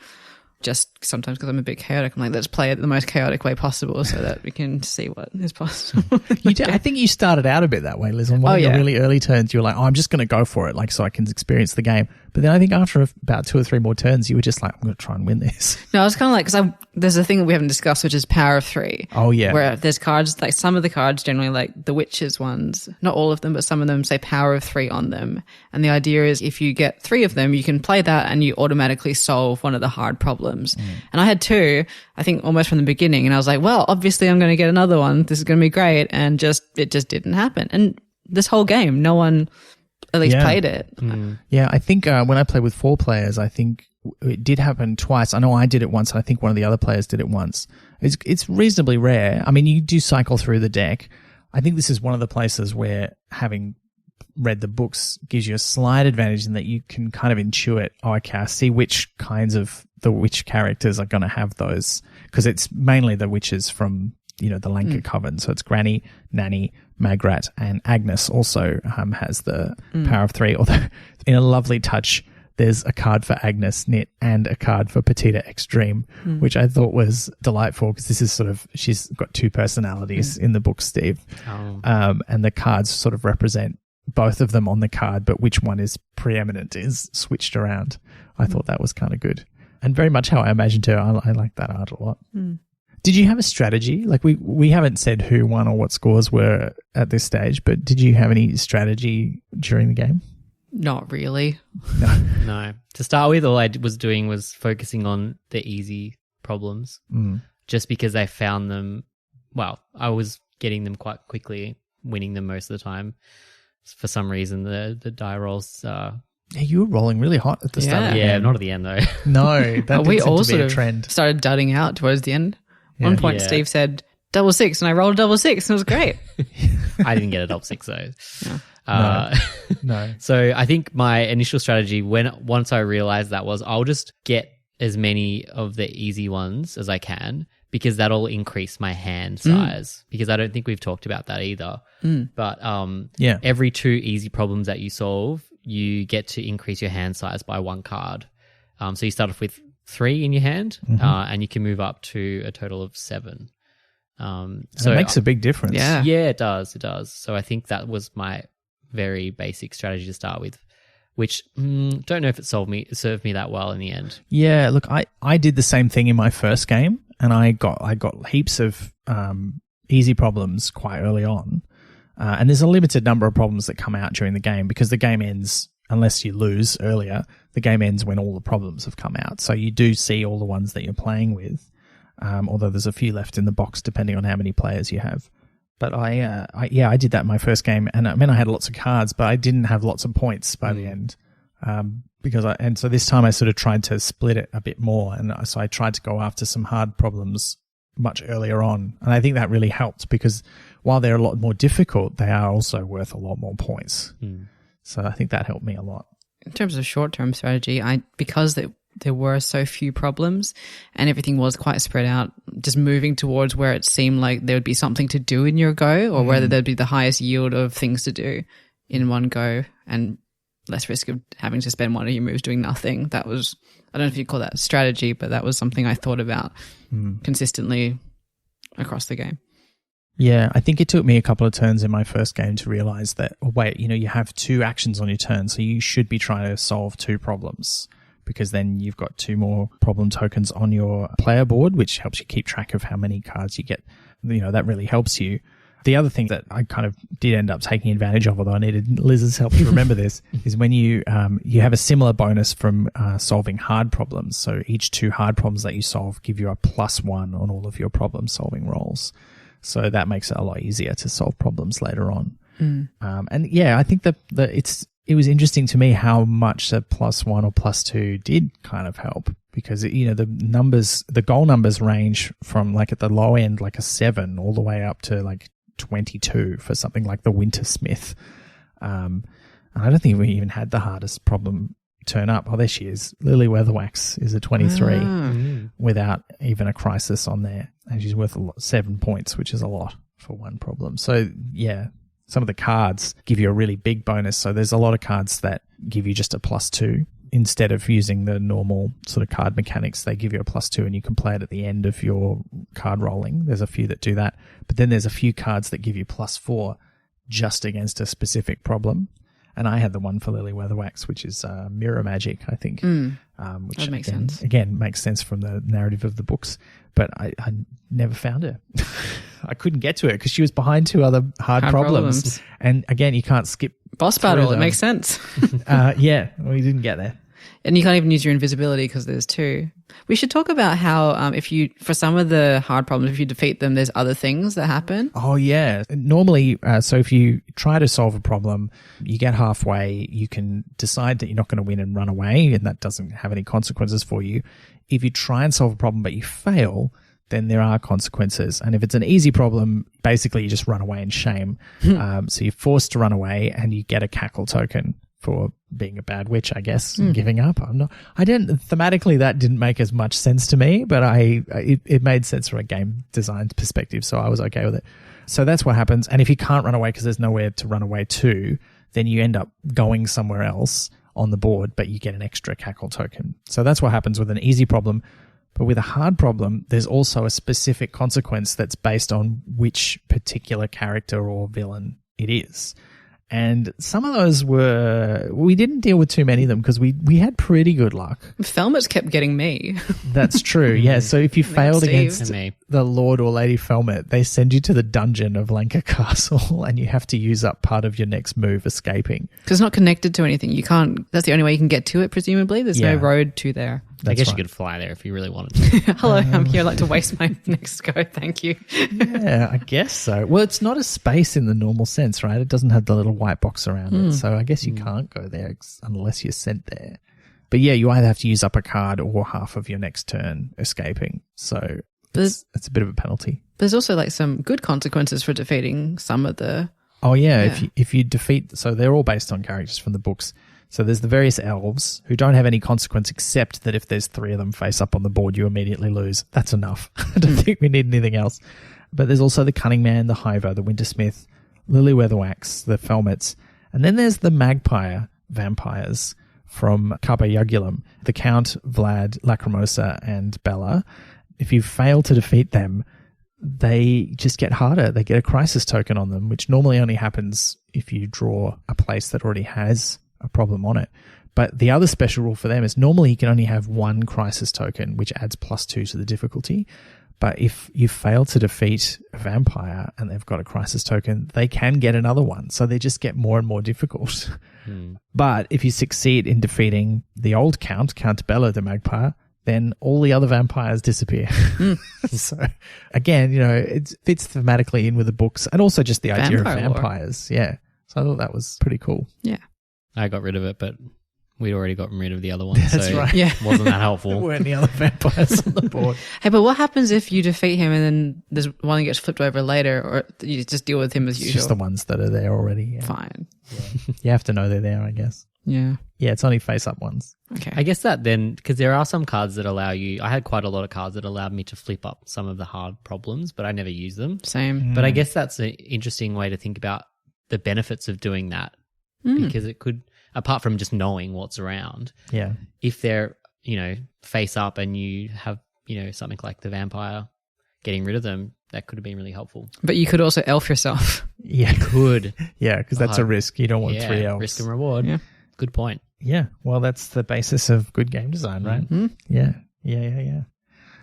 just sometimes because I'm a bit chaotic, I'm like, let's play it the most chaotic way possible so that we can see what is possible. I think you started out a bit that way, Liz. On one of your really early turns, you were like, I'm just going to go for it, like so I can experience the game. But then I think after about 2 or 3 more turns, you were just like, I'm going to try and win this. No, I was kind of like, because there's a thing that we haven't discussed, which is power of 3. Oh, yeah. Where there's cards, like some of the cards generally, like the witches ones, not all of them, but some of them say power of 3 on them. And the idea is if you get 3 of them, you can play that and you automatically solve one of the hard problems. And I had 2, I think almost from the beginning. And I was like, well, obviously I'm going to get another one. This is going to be great. And it just didn't happen. And this whole game, no one at least played it. Yeah, I think when I played with 4 players, I think it did happen twice. I know I did it once, and I think one of the other players did it once. It's reasonably rare. I mean, you do cycle through the deck. I think this is one of the places where having read the books gives you a slight advantage in that you can kind of intuit, okay, I see which kinds of the witch characters are going to have those, because it's mainly the witches from the Lanka Coven. So it's Granny, Nanny, Magrat, and Agnes also has the power of 3. Although in a lovely touch, there's a card for Agnes knit and a card for Petita Extreme, which I thought was delightful because this is sort of, she's got 2 personalities in the book, Steve. And the cards sort of represent both of them on the card, but which one is preeminent is switched around. I thought that was kind of good. And very much how I imagined her. I like that art a lot. Did you have a strategy? Like we haven't said who won or what scores were at this stage, but did you have any strategy during the game? Not really. No. To start with, all I was doing was focusing on the easy problems just because I found them, I was getting them quite quickly, winning them most of the time. For some reason, the die rolls... Yeah, you were rolling really hot at the start of the game. Yeah, not at the end though. No, that did seem to be a trend. Started dudding out towards the end. One point, Steve said, 6, and I rolled a 6, and it was great. I didn't get a 6 though. No. So I think my initial strategy, once I realized that, was I'll just get as many of the easy ones as I can because that'll increase my hand size. Because I don't think we've talked about that either. But every 2 easy problems that you solve, you get to increase your hand size by 1 card. So you start off with 3 in your hand, and you can move up to a total of 7. So it makes a big difference. Yeah, it does. So I think that was my very basic strategy to start with. which don't know if it served me that well in the end. Yeah, look, I did the same thing in my first game, and I got heaps of easy problems quite early on. And there's a limited number of problems that come out during the game because the game ends, unless you lose earlier, the game ends when all the problems have come out. So you do see all the ones that you're playing with, although there's a few left in the box depending on how many players you have. But I did that in my first game, and I mean I had lots of cards, but I didn't have lots of points by the end. So this time I sort of tried to split it a bit more, and so I tried to go after some hard problems much earlier on, and I think that really helped because while they're a lot more difficult, they are also worth a lot more points. So I think that helped me a lot. In terms of short-term strategy, because there were so few problems and everything was quite spread out, just moving towards where it seemed like there would be something to do in your go, or whether there'd be the highest yield of things to do in one go and less risk of having to spend one of your moves doing nothing. That was, I don't know if you'd call that strategy, but that was something I thought about consistently across the game. Yeah, I think it took me a couple of turns in my first game to realize that, oh, wait, you have 2 actions on your turn, so you should be trying to solve 2 problems because then you've got 2 more problem tokens on your player board, which helps you keep track of how many cards you get. That really helps you. The other thing that I kind of did end up taking advantage of, although I needed Liz's help to remember this, is when you have a similar bonus from solving hard problems. So each 2 hard problems that you solve give you a +1 on all of your problem-solving rolls. So that makes it a lot easier to solve problems later on. And yeah, I think that it was interesting to me how much the +1 or +2 did kind of help because, the goal numbers range from like at the low end, like a 7 all the way up to like 22 for something like the Wintersmith. And I don't think we even had the hardest problem turn up. Oh, there she is. Lily Weatherwax is a 23 without even a crisis on there. And she's worth 7 points, which is a lot for one problem. So yeah, some of the cards give you a really big bonus. So there's a lot of cards that give you just a +2 instead of using the normal sort of card mechanics. They give you a +2 and you can play it at the end of your card rolling. There's a few that do that. But then there's a few cards that give you +4 just against a specific problem. And I had the one for Lily Weatherwax, which is Mirror Magic, I think. Which that makes sense. Again, makes sense from the narrative of the books. But I never found her. I couldn't get to her because she was behind 2 other hard problems. And again, you can't skip. Boss battle, it makes sense. Yeah, we didn't get there. And you can't even use your invisibility because there's 2. We should talk about how for some of the hard problems, if you defeat them, there's other things that happen. Oh, yeah. Normally, so if you try to solve a problem, you get halfway, you can decide that you're not going to win and run away, and that doesn't have any consequences for you. If you try and solve a problem but you fail, then there are consequences. And if it's an easy problem, basically you just run away in shame. So you're forced to run away and you get a cackle token for being a bad witch, I guess, and giving up. Thematically that didn't make as much sense to me, but it made sense from a game design perspective, so I was okay with it. So that's what happens. And if you can't run away because there's nowhere to run away to, then you end up going somewhere else on the board, but you get an extra cackle token. So that's what happens with an easy problem. But with a hard problem, there's also a specific consequence that's based on which particular character or villain it is. And some of those we didn't deal with too many of them because we had pretty good luck. Felmet kept getting me. That's true, yeah. So if you failed against the Lord or Lady Felmet, they send you to the dungeon of Lanka Castle and you have to use up part of your next move escaping. Because it's not connected to anything. You can't, that's the only way you can get to it, presumably. There's no road to there. I guess you could fly there if you really wanted to. Hello, I'm here. I'd like to waste my next go. Thank you. Yeah, I guess so. Well, it's not a space in the normal sense, right? It doesn't have the little white box around it. So I guess you can't go there unless you're sent there. But yeah, you either have to use up a card or half of your next turn escaping. So it's a bit of a penalty. There's also like some good consequences for defeating some of the... Oh yeah. If you defeat... So they're all based on characters from the books. So there's the various elves who don't have any consequence except that if there's 3 of them face up on the board, you immediately lose. That's enough. I don't think we need anything else. But there's also the Cunning Man, the Hiver, the Wintersmith, Lily Weatherwax, the Felmets. And then there's the Magpie vampires from Carpe Jugulum, the Count, Vlad, Lacrimosa, and Bella. If you fail to defeat them, they just get harder. They get a crisis token on them, which normally only happens if you draw a place that already has a problem on it. But the other special rule for them is normally you can only have one crisis token, which adds +2 to the difficulty. But if you fail to defeat a vampire and they've got a crisis token, they can get another one. So they just get more and more difficult. But if you succeed in defeating the old Count Bella the Magpie, then all the other vampires disappear. So again, it fits thematically in with the books and also just the idea of vampires. Yeah. So I thought that was pretty cool. Yeah. I got rid of it, but we'd already gotten rid of the other one. That's so right. Yeah. It wasn't that helpful. There weren't any other vampires on the board. Hey, but what happens if you defeat him and then there's one that gets flipped over later, or you just deal with him as It's usual? just the ones that are there already. Yeah. Fine. Yeah. You have to know they're there, I guess. Yeah. Yeah, it's only face-up ones. Okay. I guess that then, because there are some cards that allow you, I had quite a lot of cards that allowed me to flip up some of the hard problems, but I never use them. Same. But I guess that's an interesting way to think about the benefits of doing that, because it could, apart from just knowing what's around, Yeah. if they're, face up and you have, something like the vampire, getting rid of them, that could have been really helpful. But you could also elf yourself. Yeah. Could. Yeah, because that's a risk. You don't want 3 elves. Risk and reward. Yeah. Good point. Yeah. Well, that's the basis of good game design, right? Mm-hmm. Yeah.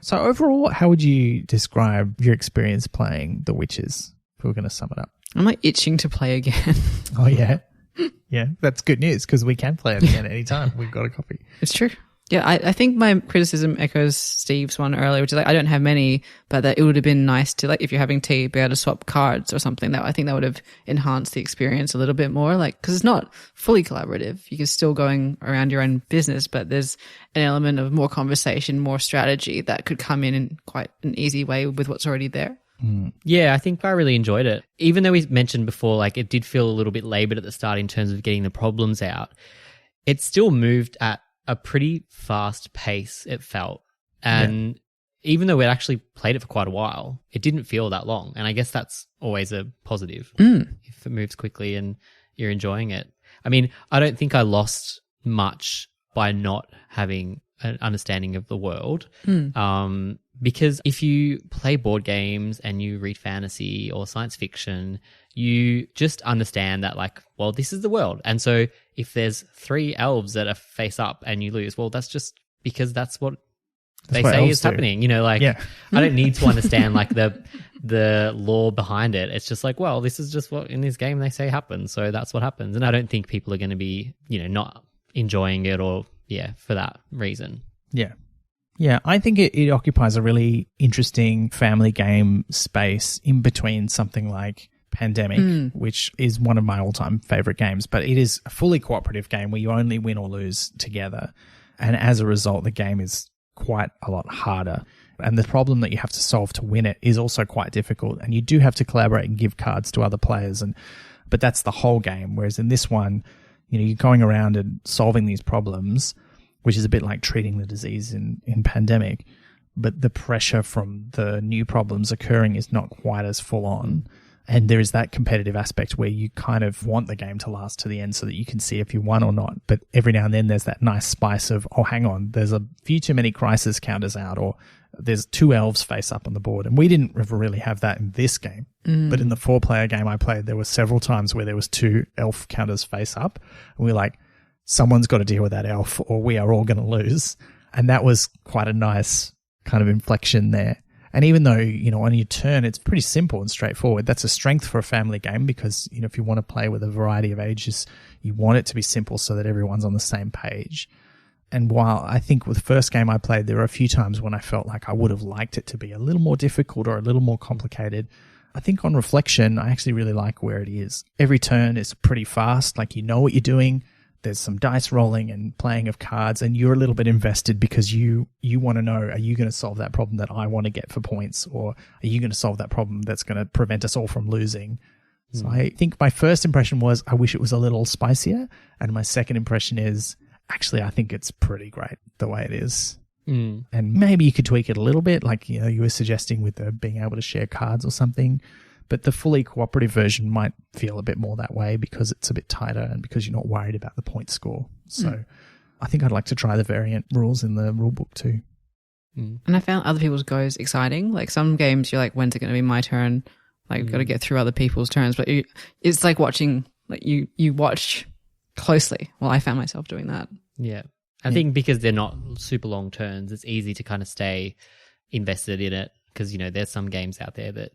So overall, how would you describe your experience playing The Witches, if we were going to sum it up? I'm like itching to play again. Oh, yeah. Yeah, that's good news because we can play it again anytime. We've got a copy. It's true. Yeah, I think my criticism echoes Steve's one earlier, which is like I don't have many, but that it would have been nice to, like, if you're having tea, be able to swap cards or something. That I think that would have enhanced the experience a little bit more. Like, because it's not fully collaborative. You're still going around your own business, but there's an element of more conversation, more strategy that could come in quite an easy way with what's already there. Yeah, I think I really enjoyed it. Even though we mentioned before, like, it did feel a little bit labored at the start in terms of getting the problems out, it still moved at a pretty fast pace, it felt. And even though we'd actually played it for quite a while, it didn't feel that long. And I guess that's always a positive if it moves quickly and you're enjoying it. I mean, I don't think I lost much by not having an understanding of the world. Because if you play board games and you read fantasy or science fiction, you just understand that, like, well, this is the world. And so if there's 3 elves that are face up and you lose, well, that's just because that's what they say is happening. I don't need to understand like the lore behind it. It's just like, well, this is just what in this game they say happens. So that's what happens. And I don't think people are going to be, not enjoying it or, for that reason. Yeah. Yeah, I think it occupies a really interesting family game space in between something like Pandemic, which is one of my all-time favorite games, but it is a fully cooperative game where you only win or lose together. And as a result, the game is quite a lot harder. And the problem that you have to solve to win it is also quite difficult. And you do have to collaborate and give cards to other players. But that's the whole game. Whereas in this one, you're going around and solving these problems, which is a bit like treating the disease in Pandemic. But the pressure from the new problems occurring is not quite as full on. And there is that competitive aspect where you kind of want the game to last to the end so that you can see if you won or not. But every now and then there's that nice spice of, oh, hang on, there's a few too many crisis counters out, or there's 2 elves face up on the board. And we didn't ever really have that in this game. But in the 4-player game I played, there were several times where there was 2 elf counters face up. And we were like, someone's got to deal with that elf or we are all going to lose. And that was quite a nice kind of inflection there. And even though, on your turn, it's pretty simple and straightforward, that's a strength for a family game because, if you want to play with a variety of ages, you want it to be simple so that everyone's on the same page. And while I think with the first game I played, there were a few times when I felt like I would have liked it to be a little more difficult or a little more complicated, I think on reflection, I actually really like where it is. Every turn is pretty fast, like you know what you're doing. There's some dice rolling and playing of cards, and you're a little bit invested because you want to know, are you going to solve that problem that I want to get for points, or are you going to solve that problem that's going to prevent us all from losing? So I think my first impression was, I wish it was a little spicier. And my second impression is, actually, I think it's pretty great the way it is. And maybe you could tweak it a little bit, like you were suggesting with the being able to share cards or something. But the fully cooperative version might feel a bit more that way because it's a bit tighter and because you're not worried about the point score. So I think I'd like to try the variant rules in the rulebook too. And I found other people's goes exciting. Like some games, you're like, when's it going to be my turn? Like, got to get through other people's turns. But it's like watching, like you watch closely. Well, I found myself doing that. Yeah. I think because they're not super long turns, it's easy to kind of stay invested in it because, there's some games out there that,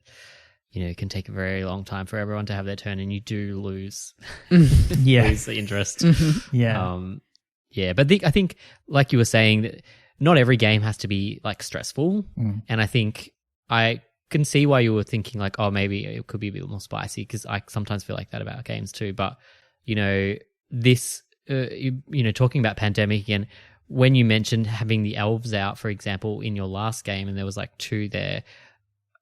it can take a very long time for everyone to have their turn and you do lose, lose the interest. Yeah. Yeah. But I think, like you were saying, that not every game has to be like stressful. And I think I can see why you were thinking like, oh, maybe it could be a bit more spicy because I sometimes feel like that about games too. But, this, talking about Pandemic again, when you mentioned having the elves out, for example, in your last game and there was like 2 there,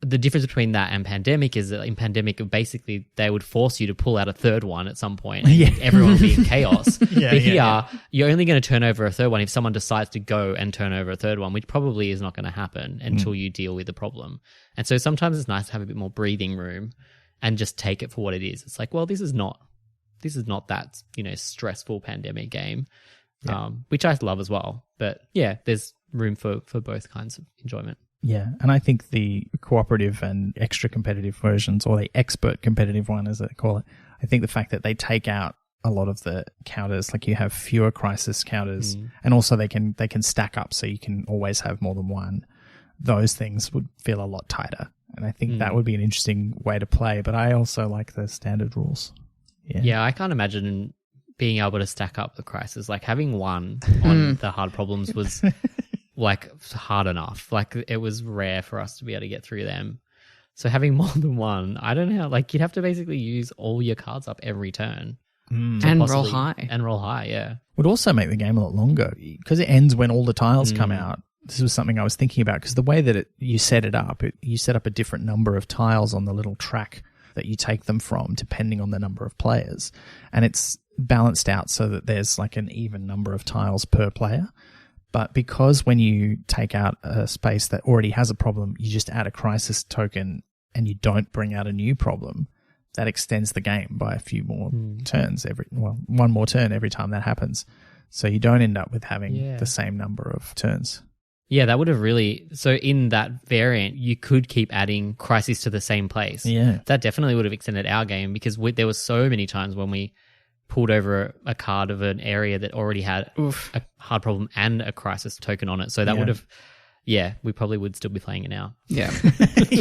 the difference between that and Pandemic is that in Pandemic, basically they would force you to pull out a third one at some point. And everyone would be in chaos. But here, you're only going to turn over a third one if someone decides to go and turn over a third one, which probably is not going to happen until you deal with the problem. And so sometimes it's nice to have a bit more breathing room and just take it for what it is. It's like, well, this is not that, stressful Pandemic game, which I love as well. But yeah, there's room for both kinds of enjoyment. Yeah, and I think the cooperative and extra competitive versions, or the expert competitive one as they call it, I think the fact that they take out a lot of the counters, like you have fewer crisis counters, and also they can stack up so you can always have more than one. Those things would feel a lot tighter. And I think that would be an interesting way to play, but I also like the standard rules. Yeah, I can't imagine being able to stack up the crisis. Like having one on the hard problems was like hard enough. Like it was rare for us to be able to get through them. So having more than one, I don't know, like you'd have to basically use all your cards up every turn. And roll high. And roll high, yeah. Would also make the game a lot longer because it ends when all the tiles come out. This was something I was thinking about because the way that you set it up, you set up a different number of tiles on the little track that you take them from depending on the number of players. And it's balanced out so that there's like an even number of tiles per player. But because when you take out a space that already has a problem, you just add a crisis token and you don't bring out a new problem, that extends the game by a few more turns one more turn every time that happens. So you don't end up with having the same number of turns. Yeah, that would have really... So in that variant, you could keep adding crises to the same place. Yeah. That definitely would have extended our game because there was so many times when we pulled over a card of an area that already had a hard problem and a crisis token on it. So that would have... Yeah, we probably would still be playing it now. Yeah.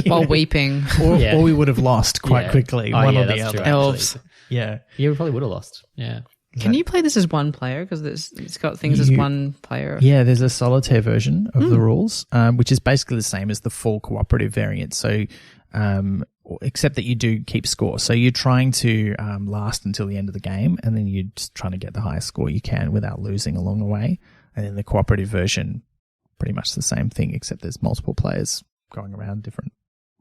While weeping. Or we would have lost quite quickly. One or the other. True, elves. Yeah. Yeah, we probably would have lost. Yeah. Can you play this as one player? Because it's got things as one player. Yeah, there's a solitaire version of the rules, which is basically the same as the full cooperative variant. So, except that you do keep score. So you're trying to last until the end of the game, and then you're just trying to get the highest score you can without losing along the way. And then the cooperative version, pretty much the same thing, except there's multiple players going around different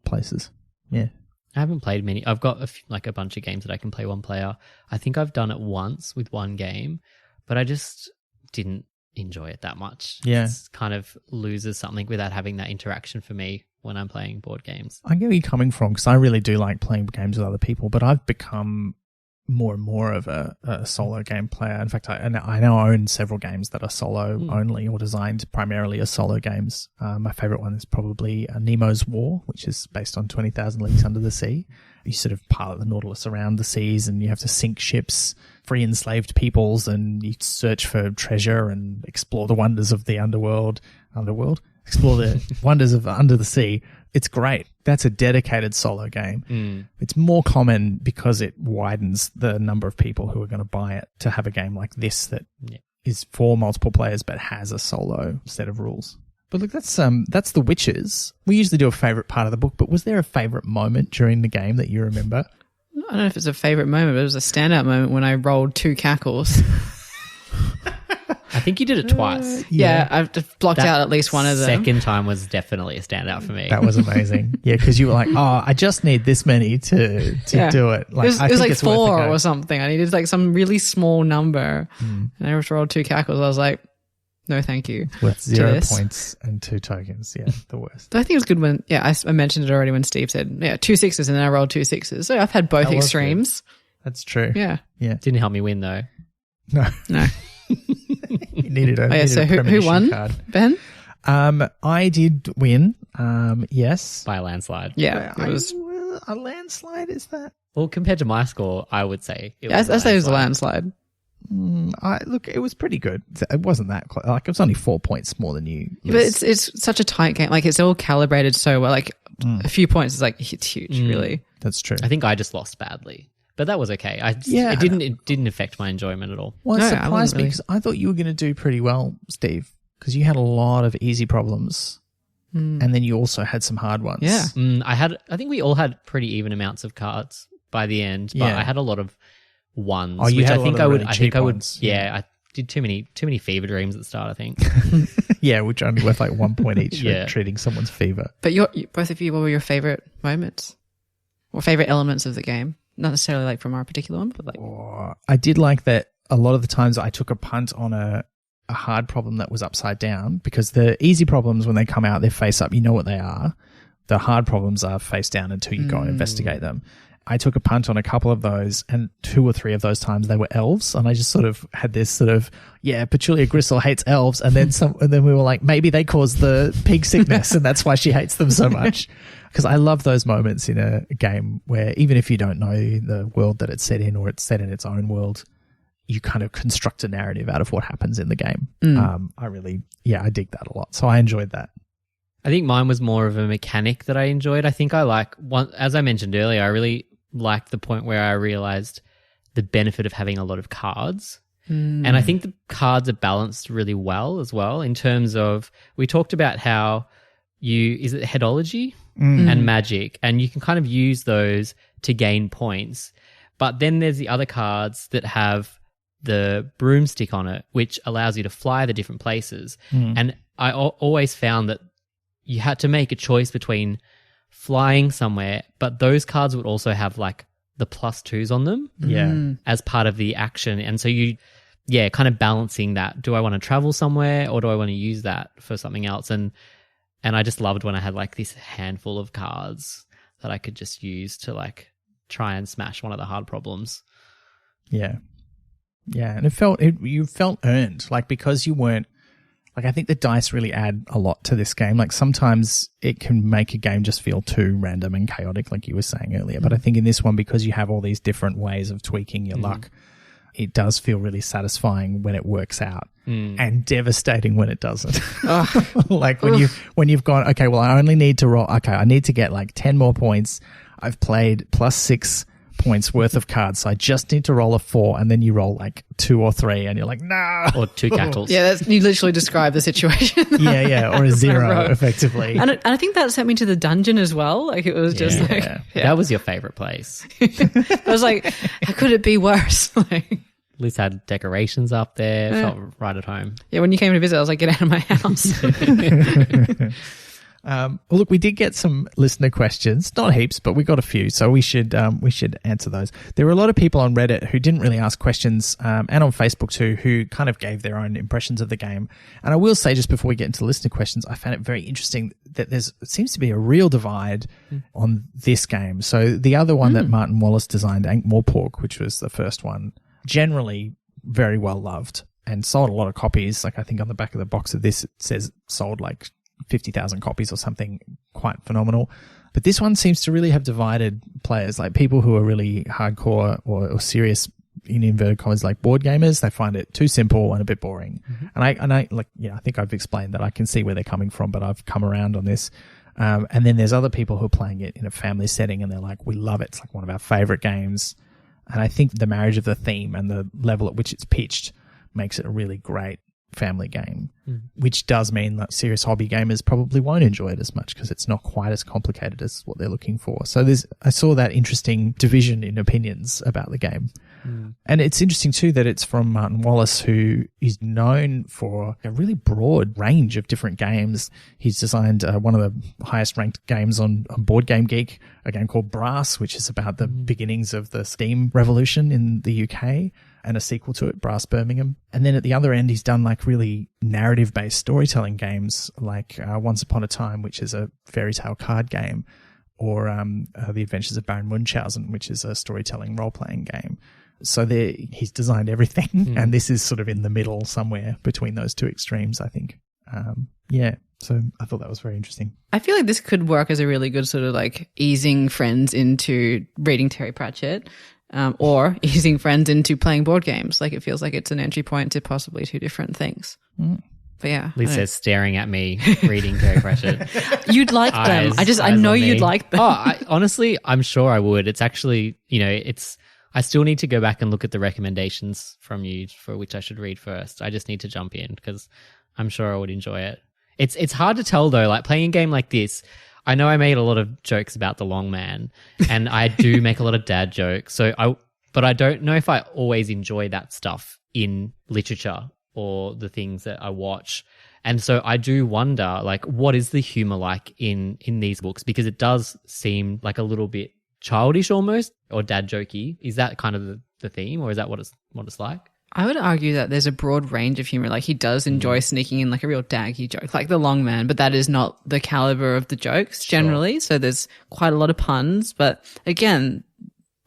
places. Yeah. I haven't played many. I've got a bunch of games that I can play one player. I think I've done it once with one game, but I just didn't enjoy it that much. Yeah. It kind of loses something without having that interaction for me when I'm playing board games. I get where you're coming from because I really do like playing games with other people, but I've become more and more of a solo game player. In fact, I now own several games that are solo only or designed primarily as solo games. My favorite one is probably Nemo's War, which is based on 20,000 Leagues Under the Sea. You sort of pilot the Nautilus around the seas and you have to sink ships, free enslaved peoples, and you search for treasure and explore the wonders of the underworld, explore the wonders of under the sea. It's great. That's a dedicated solo game. It's more common because it widens the number of people who are going to buy it to have a game like this that is for multiple players but has a solo set of rules. But look, that's The Witches. We usually do a favorite part of the book, but was there a favorite moment during the game that you remember? I don't know if it's a favorite moment, but it was a standout moment when I rolled 2 cackles. I think you did it twice. Yeah, I've just blocked out at least one of them. Second time was definitely a standout for me. That was amazing. Yeah, because you were like, oh, I just need this many to do it. Like, it was like 4 or something. I needed like some really small number. And I just rolled 2 cackles. I was like, no, thank you. With 0 points and 2 tokens. Yeah, the worst. But I think it was good when, I mentioned it already when Steve said, 2 6s and then I rolled 2 6s. So I've had both extremes. Good. That's true. Yeah. Didn't help me win though. No. You needed a so who won, card. Ben? I did win. Yes. By a landslide. Yeah. It was a landslide, is that? Well, compared to my score, I would say I say it was a landslide. Look, it was pretty good. It wasn't that close. Like, it was only 4 points more than you. But it's such a tight game. Like, it's all calibrated so well. Like, a few points is like, it's huge, really. That's true. I think I just lost badly. But that was okay. It didn't affect my enjoyment at all. Well, it surprised me really. because I thought you were going to do pretty well, Steve, because you had a lot of easy problems. And then you also had some hard ones. Yeah. I think we all had pretty even amounts of cards by the end, but Yeah. I had a lot of ones. Oh, you which had I a think lot of I would. really I think cheap I would. ones. Yeah, I did too many fever dreams at the start. I think. Yeah, which are only worth like 1 point each Yeah. for treating someone's fever. But both of you, what were your favorite moments or favorite elements of the game? Not necessarily like from our particular one, but like. I did like that a lot of the times I took a punt on a hard problem that was upside down, because the easy problems, when they come out, they're face up. You know what they are. The hard problems are face down until you go and investigate them. I took a punt on a couple of those, and 2 or 3 of those times they were elves, and I just sort of had this sort of, Petulia Gristle hates elves, and then we were like, maybe they cause the pig sickness, and that's why she hates them so much. Because I love those moments in a game where even if you don't know the world that it's set in, or it's set in its own world, you kind of construct a narrative out of what happens in the game. I dig that a lot. So I enjoyed that. I think mine was more of a mechanic that I enjoyed. I think I like one, as I mentioned earlier, I really liked the point where I realized the benefit of having a lot of cards. And I think the cards are balanced really well as well, in terms of, we talked about how is it headology and magic, and you can kind of use those to gain points. But then there's the other cards that have the broomstick on it, which allows you to fly the different places. And I always found that you had to make a choice between flying somewhere, but those cards would also have like the +2s on them as part of the action. And so kind of balancing that. Do I want to travel somewhere, or do I want to use that for something else? And I just loved when I had like this handful of cards that I could just use to like try and smash one of the hard problems. Yeah. Yeah. And you felt earned, like, because you weren't, like, I think the dice really add a lot to this game. Like, sometimes it can make a game just feel too random and chaotic, like you were saying earlier. But I think in this one, because you have all these different ways of tweaking your luck, it does feel really satisfying when it works out, and devastating when it doesn't. Like when you've gone, okay, well, I only need to roll. Okay, I need to get like 10 more points. I've played +6 points worth of cards, so I just need to roll a 4, and then you roll like 2 or 3, and you're like, no, or 2 cattles. Yeah, you literally describe the situation. or a 0 effectively. And I think that sent me to the dungeon as well. Like, it was just That was your favorite place. I was like, how could it be worse? Like, At least had decorations up there. Felt right at home. yeah, when you came to visit, I was like, get out of my house. Well, look, we did get some listener questions, not heaps, but we got a few, so we should answer those. There were a lot of people on Reddit who didn't really ask questions, and on Facebook too, who kind of gave their own impressions of the game. And I will say, just before we get into listener questions, I found it very interesting that it seems to be a real divide on this game. So the other one that Martin Wallace designed, Ankh-Morpork, which was the first one, generally very well loved and sold a lot of copies. Like, I think on the back of the box of this, it says sold like 50,000 copies or something, quite phenomenal. But this one seems to really have divided players, like people who are really hardcore or serious, in inverted commas, like board gamers. They find it too simple and a bit boring. And I think I've explained that. I can see where they're coming from, but I've come around on this. And then there's other people who are playing it in a family setting, and they're like, we love it. It's like one of our favorite games. And I think the marriage of the theme and the level at which it's pitched makes it a really great family game, which does mean that serious hobby gamers probably won't enjoy it as much because it's not quite as complicated as what they're looking for. So I saw that interesting division in opinions about the game. And it's interesting too that it's from Martin Wallace, who is known for a really broad range of different games. He's designed one of the highest ranked games on Board Game Geek, a game called Brass, which is about the beginnings of the Steam revolution in the UK, and a sequel to it, Brass Birmingham. And then at the other end, he's done like really narrative-based storytelling games like Once Upon a Time, which is a fairy tale card game, or The Adventures of Baron Munchausen, which is a storytelling role-playing game. So he's designed everything, and this is sort of in the middle somewhere between those two extremes, I think. So I thought that was very interesting. I feel like this could work as a really good sort of like easing friends into reading Terry Pratchett. or easing friends into playing board games. Like, it feels like it's an entry point to possibly two different things. But yeah. Lisa's staring at me, reading Terry Pratchett. You'd like them. I know you'd like them. Honestly, I'm sure I would. It's actually, I still need to go back and look at the recommendations from you for which I should read first. I just need to jump in because I'm sure I would enjoy it. It's hard to tell though, like playing a game like this. I know I made a lot of jokes about the long man and I do make a lot of dad jokes. But I don't know if I always enjoy that stuff in literature or the things that I watch. And so I do wonder, like, what is the humor like in these books? Because it does seem like a little bit childish almost, or dad jokey. Is that kind of the theme, or is that what it's like? I would argue that there's a broad range of humor. Like, he does enjoy sneaking in like a real daggy joke, like the long man, but that is not the caliber of the jokes generally. Sure. So there's quite a lot of puns, but again,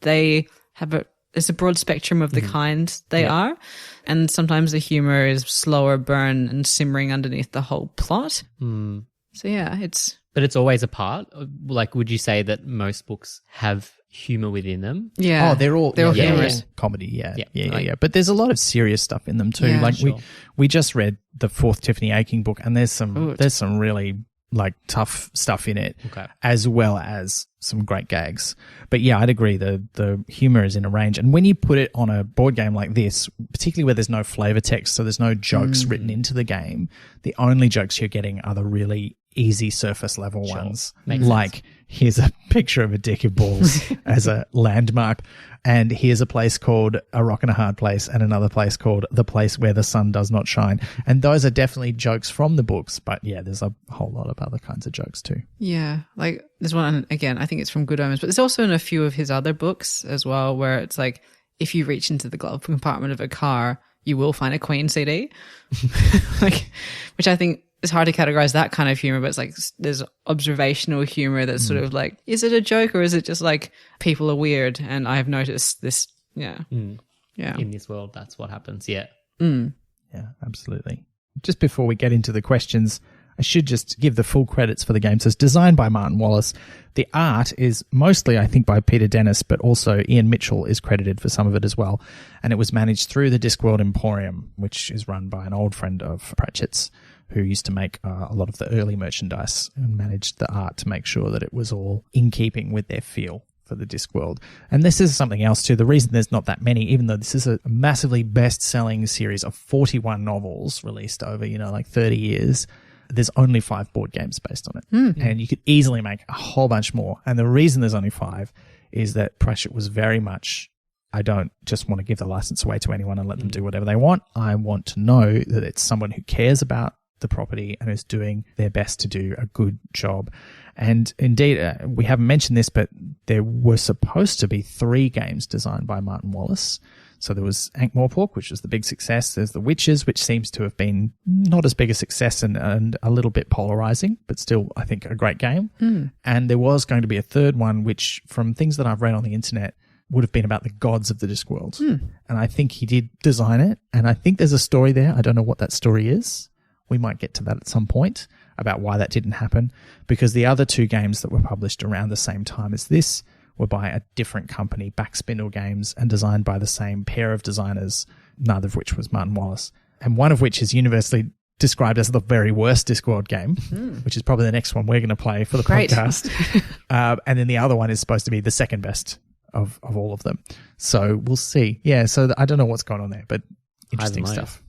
they have it's a broad spectrum of the kind they are. And sometimes the humor is slower burn and simmering underneath the whole plot. So yeah, But it's always a part. Like, would you say that most books have humor within them? Yeah. Oh, they're all humorous. Comedy, yeah. But there's a lot of serious stuff in them too. Yeah, like sure. we just read the 4th Tiffany Aching book, and there's some really like tough stuff in it, as well as some great gags. But yeah, I'd agree. The humor is in a range, and when you put it on a board game like this, particularly where there's no flavor text, so there's no jokes written into the game, the only jokes you're getting are the really easy surface level ones. Like, here's a picture of a deck of balls as a landmark, and here's a place called A Rock and a Hard Place, and another place called The Place Where the Sun Does Not Shine. And those are definitely jokes from the books, but yeah, there's a whole lot of other kinds of jokes too. Yeah, like there's one, again, I think it's from Good Omens, but there's also in a few of his other books as well, where it's like, if you reach into the glove compartment of a car, you will find a Queen CD. Like, which I think it's hard to categorize that kind of humor, but it's like there's observational humor that's sort of like, is it a joke or is it just like people are weird and I have noticed this? Yeah. Yeah. In this world, that's what happens. Yeah. Yeah, absolutely. Just before we get into the questions, I should just give the full credits for the game. So it's designed by Martin Wallace. The art is mostly, I think, by Peter Dennis, but also Ian Mitchell is credited for some of it as well. And it was managed through the Discworld Emporium, which is run by an old friend of Pratchett's, who used to make a lot of the early merchandise and managed the art to make sure that it was all in keeping with their feel for the Discworld. And this is something else too. The reason there's not that many, even though this is a massively best-selling series of 41 novels released over, like 30 years, there's only 5 board games based on it. And you could easily make a whole bunch more. And the reason there's only 5 is that Pratchett was very much, I don't just want to give the license away to anyone and let them do whatever they want. I want to know that it's someone who cares about the property and is doing their best to do a good job. And indeed, we haven't mentioned this, but there were supposed to be 3 games designed by Martin Wallace. So there was Ankh-Morpork, which was the big success. There's The Witches, which seems to have been not as big a success and a little bit polarizing, but still, I think, a great game. And there was going to be a 3rd one, which, from things that I've read on the internet, would have been about the gods of the Discworld. And I think he did design it. And I think there's a story there. I don't know what that story is. We might get to that at some point about why that didn't happen, because the other 2 games that were published around the same time as this were by a different company, Backspindle Games, and designed by the same pair of designers, neither of which was Martin Wallace, and one of which is universally described as the very worst Discworld game, which is probably the next one we're going to play for the podcast. And then the other one is supposed to be the second best of all of them. So we'll see. Yeah, so I don't know what's going on there, but interesting stuff.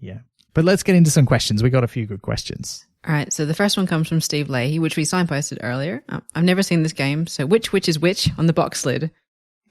Yeah. But let's get into some questions. We got a few good questions. All right, so the first one comes from Steve Leahy, which we signposted earlier. I've never seen this game, so which is which on the box lid?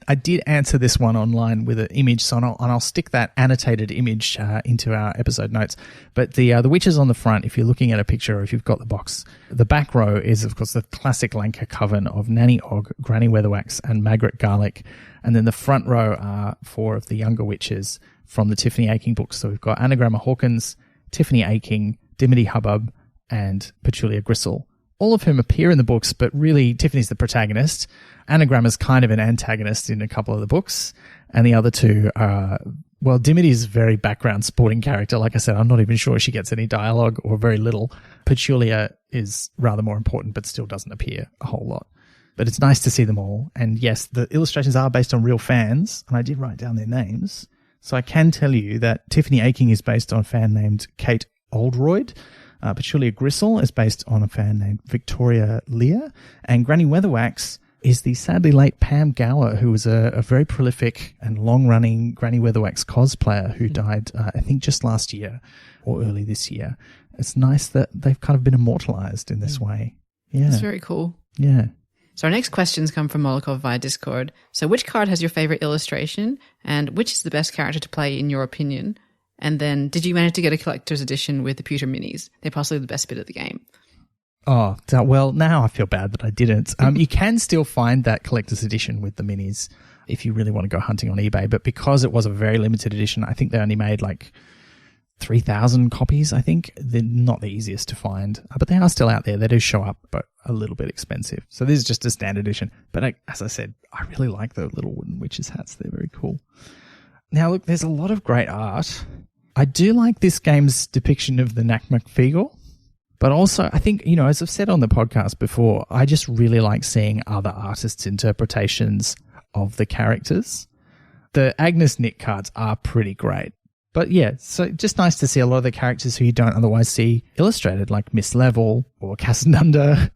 I did answer this one online with an image, so I'll stick that annotated image into our episode notes. But the Witch is on the front. If you're looking at a picture or if you've got the box, the back row is, of course, the classic Lanka coven of Nanny Ogg, Granny Weatherwax, and Margaret Garlick. And then the front row are 4 of the younger witches from the Tiffany Aching books. So we've got Anagramma Hawkins, Tiffany Aching, Dimity Hubbub, and Petulia Gristle, all of whom appear in the books, but really Tiffany's the protagonist. Anagramma's kind of an antagonist in a couple of the books, and the other 2 are, well, Dimity's a very background sporting character. Like I said, I'm not even sure she gets any dialogue or very little. Petulia is rather more important, but still doesn't appear a whole lot. But it's nice to see them all. And yes, the illustrations are based on real fans, and I did write down their names. So I can tell you that Tiffany Aching is based on a fan named Kate Oldroyd. Petulia Gristle is based on a fan named Victoria Lear. And Granny Weatherwax is the sadly late Pam Gower, who was a very prolific and long-running Granny Weatherwax cosplayer who died, I think, just last year or early this year. It's nice that they've kind of been immortalized in this way. Yeah. That's very cool. Yeah. So our next questions come from Molokov via Discord. So which card has your favorite illustration, and which is the best character to play in your opinion? And then, did you manage to get a collector's edition with the pewter minis? They're possibly the best bit of the game. Oh, well, now I feel bad that I didn't. You can still find that collector's edition with the minis if you really want to go hunting on eBay. But because it was a very limited edition, I think they only made like 3,000 copies, I think. They're not the easiest to find. But they are still out there. They do show up, but a little bit expensive. So this is just a standard edition. But as I said, I really like the little wooden witches' hats. They're very cool. Now, look, there's a lot of great art. I do like this game's depiction of the Nakmakfeegle, but also I think, as I've said on the podcast before, I just really like seeing other artists' interpretations of the characters. The Agnes Nick cards are pretty great. But yeah, so just nice to see a lot of the characters who you don't otherwise see illustrated, like Miss Level or Cassanunda.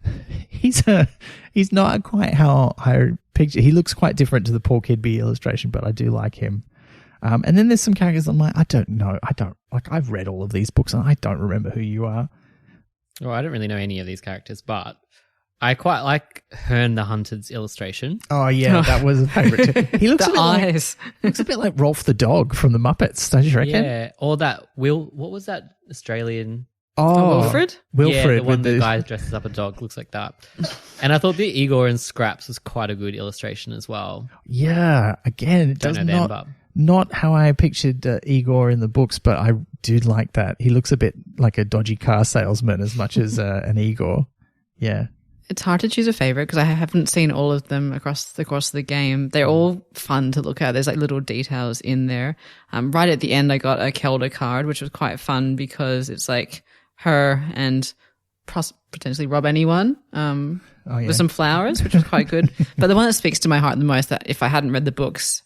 He's not quite how I picture. He looks quite different to the Paul Kidby illustration, but I do like him. And then there's some characters I'm like, I don't know. I've read all of these books and I don't remember who you are. Well, I don't really know any of these characters, but I quite like Hearn the Hunted's illustration. Oh, yeah, that was a favourite too. He looks the eyes. Looks a bit like Rolf the dog from the Muppets, don't you reckon? Yeah, or that what was that Australian? Oh, Wilfred? Yeah, the one the guy dresses up a dog looks like that. And I thought the Igor and Scraps was quite a good illustration as well. Yeah, again, it does not how I pictured Igor in the books, but I do like that. He looks a bit like a dodgy car salesman as much as an Igor. Yeah. It's hard to choose a favorite because I haven't seen all of them across the course of the game. They're all fun to look at. There's like little details in there. Right at the end, I got a Kelda card, which was quite fun because it's like her and potentially rob anyone with some flowers, which was quite good. But the one that speaks to my heart the most, that if I hadn't read the books,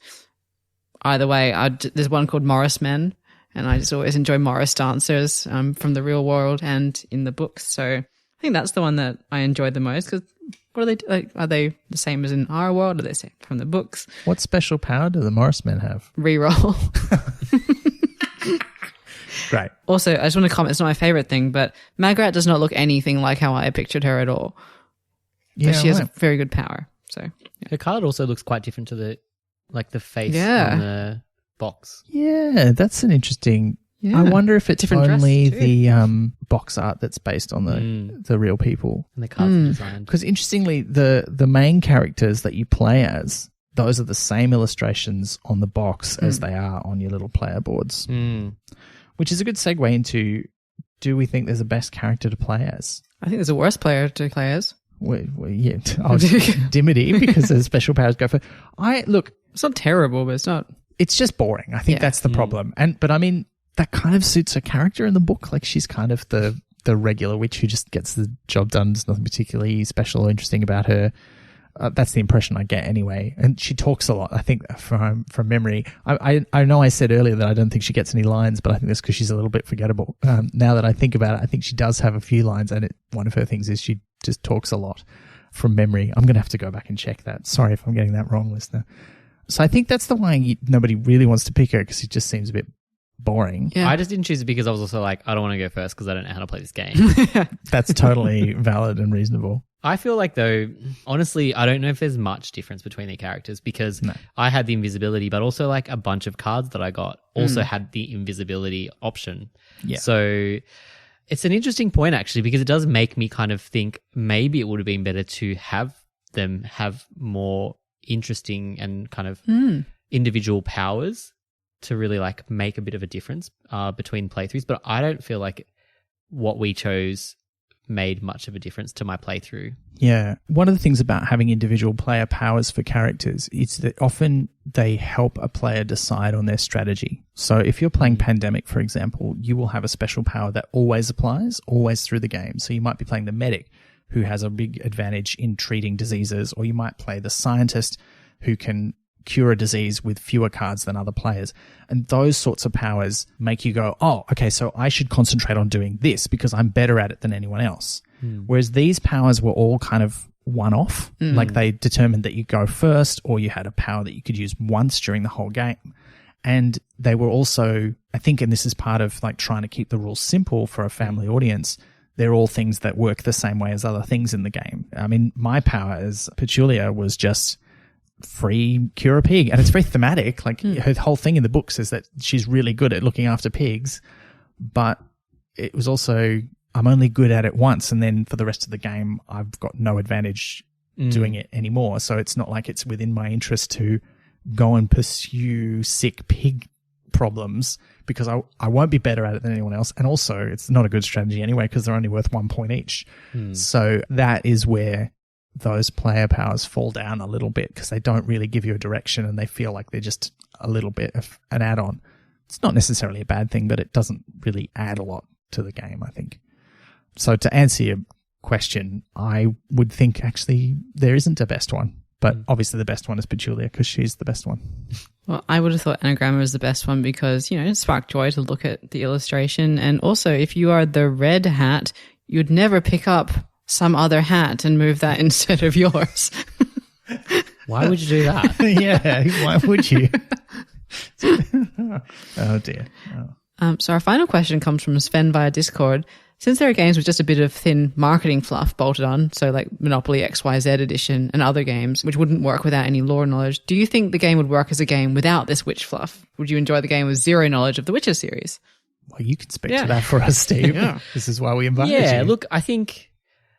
either way, there's one called Morris Men, and I just always enjoy Morris dancers from the real world and in the books. So I think that's the one that I enjoyed the most because what are they like? Are they the same as in our world? Are they same from the books? What special power do the Morris Men have? Reroll. Great. Also, I just want to comment, it's not my favorite thing, but Magrat does not look anything like how I pictured her at all. But she has a very good power. So her card also looks quite different to the face on the box. Yeah, that's an interesting. Yeah. I wonder if it's different only the box art that's based on the real people. And the cards are designed. Because interestingly, the main characters that you play as, those are the same illustrations on the box as they are on your little player boards. Which is a good segue into, do we think there's a best character to play as? I think there's a worse player to play as. Well, yeah, Dimity, because the special powers go for. Look, it's not terrible, but it's not. It's just boring. I think that's the problem. But I mean, that kind of suits her character in the book. Like she's kind of the regular witch who just gets the job done. There's nothing particularly special or interesting about her. That's the impression I get anyway. And she talks a lot, I think, from memory. I know I said earlier that I don't think she gets any lines, but I think that's because she's a little bit forgettable. Now that I think about it, I think she does have a few lines, and one of her things is she just talks a lot from memory. I'm going to have to go back and check that. Sorry if I'm getting that wrong, listener. So I think that's the why nobody really wants to pick her, because it just seems a bit boring. Yeah. I just didn't choose it because I was also like, I don't want to go first because I don't know how to play this game. That's totally valid and reasonable. I feel like, though, honestly, I don't know if there's much difference between the characters because I had the invisibility, but also like a bunch of cards that I got also had the invisibility option. Yeah. So it's an interesting point, actually, because it does make me kind of think maybe it would have been better to have them have more interesting and kind of individual powers to really like make a bit of a difference between playthroughs. But I don't feel like what we chose made much of a difference to my playthrough. Yeah. One of the things about having individual player powers for characters is that often they help a player decide on their strategy. So if you're playing Pandemic, for example, you will have a special power that always applies, always through the game. So you might be playing the medic. who has a big advantage in treating diseases, or you might play the scientist who can cure a disease with fewer cards than other players. And those sorts of powers make you go, oh, okay, so I should concentrate on doing this because I'm better at it than anyone else. Whereas these powers were all kind of one-off. Like they determined that you go first, or you had a power that you could use once during the whole game. And they were also, I think, and this is part of like trying to keep the rules simple for a family audience, they're all things that work the same way as other things in the game. I mean, my power as Petulia was just free cure a pig. And it's very thematic. Like her whole thing in the book says that she's really good at looking after pigs, but it was also, I'm only good at it once. And then for the rest of the game, I've got no advantage doing it anymore. So it's not like it's within my interest to go and pursue sick pig problems because I won't be better at it than anyone else. And also it's not a good strategy anyway because they're only worth 1 point each. So that is where those player powers fall down a little bit because they don't really give you a direction and they feel like they're just a little bit of an add-on. It's not necessarily a bad thing, but it doesn't really add a lot to the game, I think. So to answer your question, I would think actually there isn't a best one. But obviously the best one is Petulia because she's the best one. Well, I would have thought Anagram was the best one because, it sparked joy to look at the illustration. And also, if you are the red hat, you'd never pick up some other hat and move that instead of yours. Why would you do that? Yeah, why would you? Oh, dear. Oh. So our final question comes from Sven via Discord. Since there are games with just a bit of thin marketing fluff bolted on, so like Monopoly XYZ edition and other games, which wouldn't work without any lore knowledge, do you think the game would work as a game without this witch fluff? Would you enjoy the game with zero knowledge of the Witcher series? Well, you can speak to that for us, Steve. This is why we invited you. Yeah, look, I think,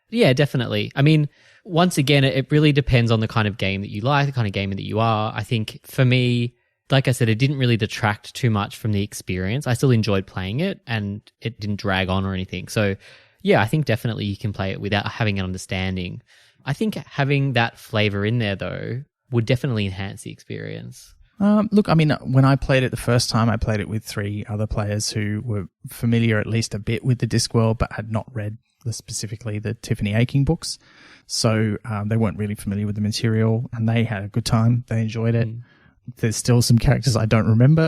definitely. I mean, once again, it really depends on the kind of game that you like, the kind of game that you are. I think for me, like I said, it didn't really detract too much from the experience. I still enjoyed playing it and it didn't drag on or anything. So yeah, I think definitely you can play it without having an understanding. I think having that flavor in there though would definitely enhance the experience. Look, I mean, when I played it the first time, I played it with 3 other players who were familiar at least a bit with the Discworld, but had not read specifically the Tiffany Aching books. So they weren't really familiar with the material and they had a good time. They enjoyed it. There's still some characters I don't remember,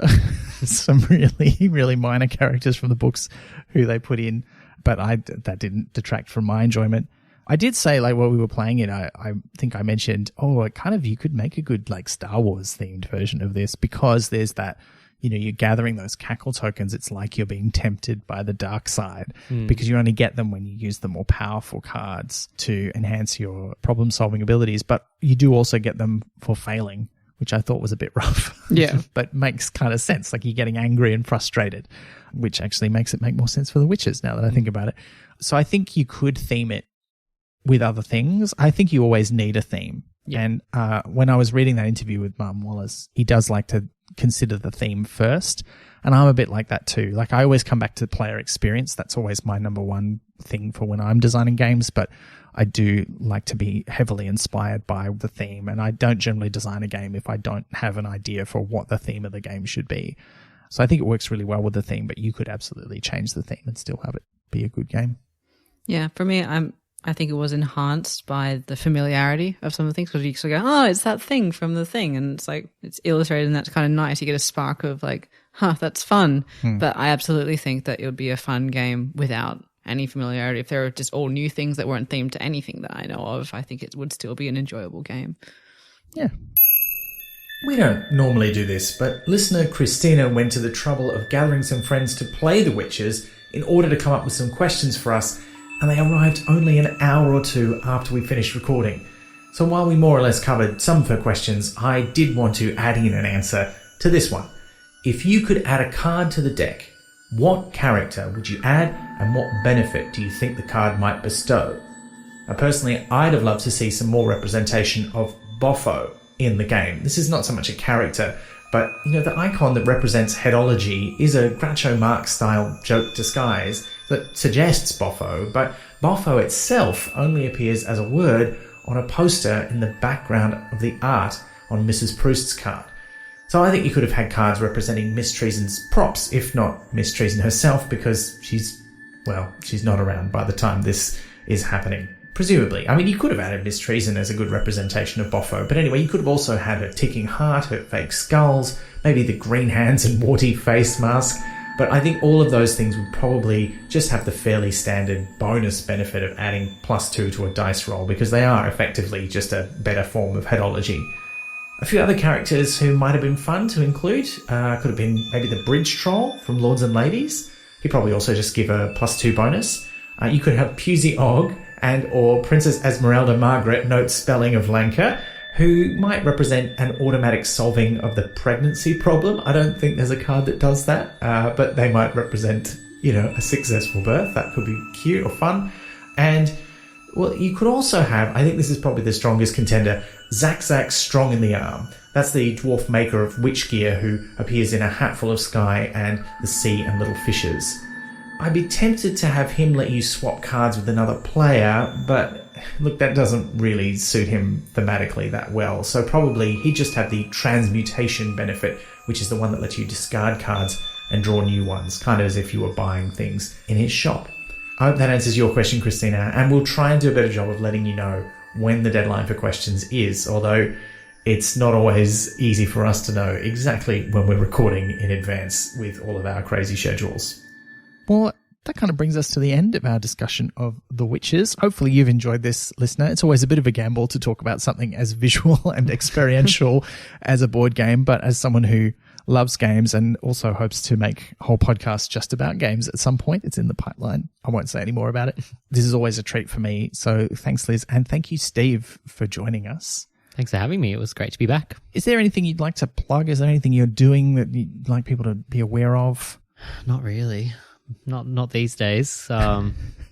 some really, really minor characters from the books who they put in, but that didn't detract from my enjoyment. I did say, like, while we were playing it, I think I mentioned, you could make a good, like, Star Wars themed version of this because there's that, you're gathering those cackle tokens. It's like you're being tempted by the dark side because you only get them when you use the more powerful cards to enhance your problem solving abilities, but you do also get them for failing, which I thought was a bit rough. Yeah. But makes kind of sense. Like you're getting angry and frustrated, which actually makes it make more sense for the witches now that I think about it. So I think you could theme it with other things. I think you always need a theme. Yeah. And when I was reading that interview with Martin Wallace, he does like to consider the theme first. And I'm a bit like that too. Like I always come back to player experience. That's always my number one thing for when I'm designing games. But I do like to be heavily inspired by the theme. And I don't generally design a game if I don't have an idea for what the theme of the game should be. So I think it works really well with the theme, but you could absolutely change the theme and still have it be a good game. Yeah, for me, I think it was enhanced by the familiarity of some of the things because you sort of go, oh, it's that thing from the thing. And it's like, it's illustrated and that's kind of nice. You get a spark of like, that's fun. But I absolutely think that it would be a fun game without any familiarity. If there were just all new things that weren't themed to anything that I know of, I think it would still be an enjoyable game. Yeah. We don't normally do this, but listener Christina went to the trouble of gathering some friends to play The Witches in order to come up with some questions for us, and they arrived only an hour or 2 after we finished recording. So while we more or less covered some of her questions, I did want to add in an answer to this one. If you could add a card to the deck, what character would you add and what benefit do you think the card might bestow? Now, personally, I'd have loved to see some more representation of Boffo in the game. This is not so much a character, but the icon that represents headology is a Groucho Marx style joke disguise that suggests Boffo, but Boffo itself only appears as a word on a poster in the background of the art on Mrs. Proust's card. So I think you could have had cards representing Miss Treason's props, if not Miss Treason herself, because she's not around by the time this is happening. presumably, I mean, you could have added Miss Treason as a good representation of Boffo, but anyway, you could have also had her ticking heart, her fake skulls, maybe the green hands and warty face mask. But I think all of those things would probably just have the fairly standard bonus benefit of adding +2 to a dice roll, because they are effectively just a better form of headology. A few other characters who might have been fun to include could have been maybe the Bridge Troll from Lords and Ladies. He'd probably also just give a +2 bonus. You could have Pusey Og and or Princess Esmeralda Margaret, note spelling of Lanka, who might represent an automatic solving of the pregnancy problem. I don't think there's a card that does that, but they might represent, a successful birth. That could be cute or fun. And, well, you could also have, I think this is probably the strongest contender, Zack Strong in the Arm. That's the dwarf maker of witch gear who appears in a hat full of sky and the sea and little fishes. I'd be tempted to have him let you swap cards with another player, but look, that doesn't really suit him thematically that well. So probably he'd just have the transmutation benefit, which is the one that lets you discard cards and draw new ones, kind of as if you were buying things in his shop. I hope that answers your question, Christina, and we'll try and do a better job of letting you know when the deadline for questions is, although it's not always easy for us to know exactly when we're recording in advance with all of our crazy schedules. Well, that kind of brings us to the end of our discussion of The Witches. Hopefully you've enjoyed this, listener. It's always a bit of a gamble to talk about something as visual and experiential as a board game, but as someone who loves games and also hopes to make a whole podcast just about games at some point, it's in the pipeline. I won't say any more about it. This is always a treat for me. So thanks, Liz. And thank you, Steve, for joining us. Thanks for having me. It was great to be back. Is there anything you'd like to plug? Is there anything you're doing that you'd like people to be aware of? Not really. Not these days.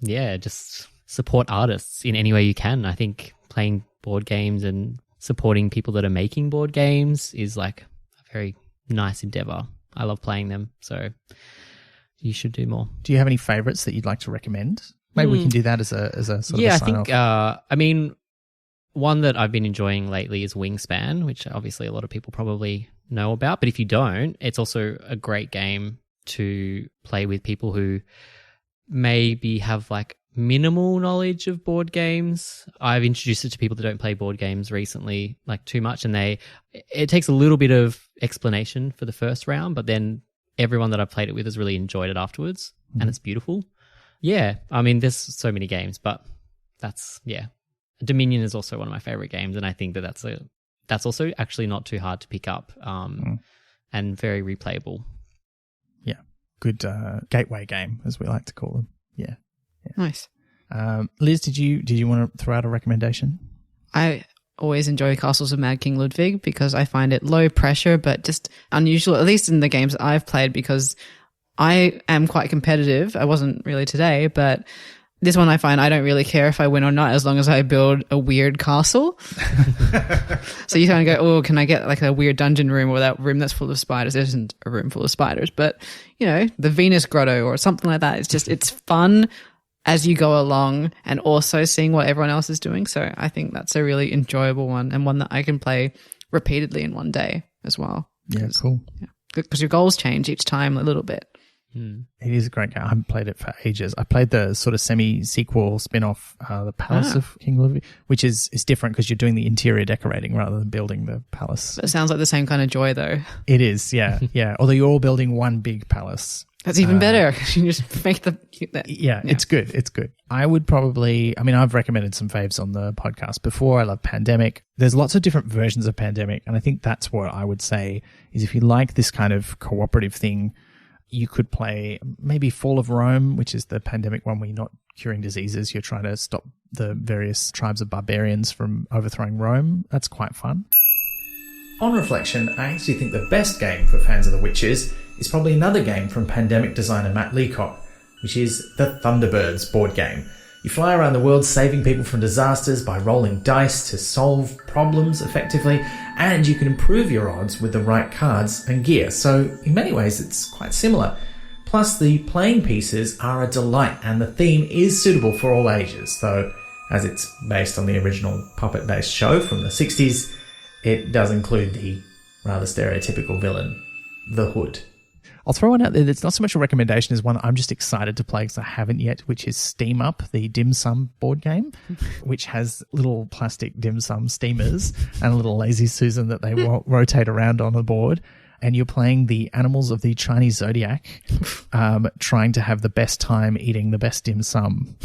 Just support artists in any way you can. I think playing board games and supporting people that are making board games is like a very nice endeavor. I love playing them, so you should do more. Do you have any favorites that you'd like to recommend? Maybe we can do that as a sort of a sign off. I think one that I've been enjoying lately is Wingspan, which obviously a lot of people probably know about, but if you don't, it's also a great game to play with people who maybe have like minimal knowledge of board games. I've introduced it to people that don't play board games recently, like too much, and it takes a little bit of explanation for the first round, but then everyone that I've played it with has really enjoyed it afterwards, and it's beautiful. Yeah, I mean, there's so many games, but Dominion is also one of my favorite games, and I think that's also actually not too hard to pick up, and very replayable. Yeah, good gateway game, as we like to call them. Yeah. Nice. Liz, did you want to throw out a recommendation? I always enjoy Castles of Mad King Ludwig because I find it low pressure but just unusual, at least in the games that I've played, because I am quite competitive. I wasn't really today, but this one I find I don't really care if I win or not as long as I build a weird castle. So you kind of go, oh, can I get like a weird dungeon room or that room that's full of spiders? There isn't a room full of spiders, but the Venus Grotto or something like that. It's fun as you go along and also seeing what everyone else is doing. So I think that's a really enjoyable one and one that I can play repeatedly in one day as well. Yeah, cool. Yeah, because your goals change each time a little bit. It is a great game. I haven't played it for ages. I played the sort of semi-sequel spin-off, The Palace of King Ludwig, which is different because you're doing the interior decorating rather than building the palace. It sounds like the same kind of joy, though. It is, yeah. Yeah. Although you're all building one big palace. That's even better. You just make Yeah, it's good. It's good. I would probably, I've recommended some faves on the podcast before. I love Pandemic. There's lots of different versions of Pandemic, and I think that's what I would say is if you like this kind of cooperative thing, you could play maybe Fall of Rome, which is the Pandemic one where you're not curing diseases. You're trying to stop the various tribes of barbarians from overthrowing Rome. That's quite fun. On reflection, I actually think the best game for fans of The Witches is probably another game from Pandemic designer Matt Leacock, which is the Thunderbirds board game. You fly around the world saving people from disasters by rolling dice to solve problems effectively, and you can improve your odds with the right cards and gear. So in many ways it's quite similar. Plus the playing pieces are a delight and the theme is suitable for all ages, though as it's based on the original puppet-based show from the 60s, it does include the rather stereotypical villain, the Hood. I'll throw one out there that's not so much a recommendation as one I'm just excited to play because I haven't yet, which is Steam Up, the dim sum board game, which has little plastic dim sum steamers and a little lazy Susan that they rotate around on the board. And you're playing the animals of the Chinese zodiac, trying to have the best time eating the best dim sum.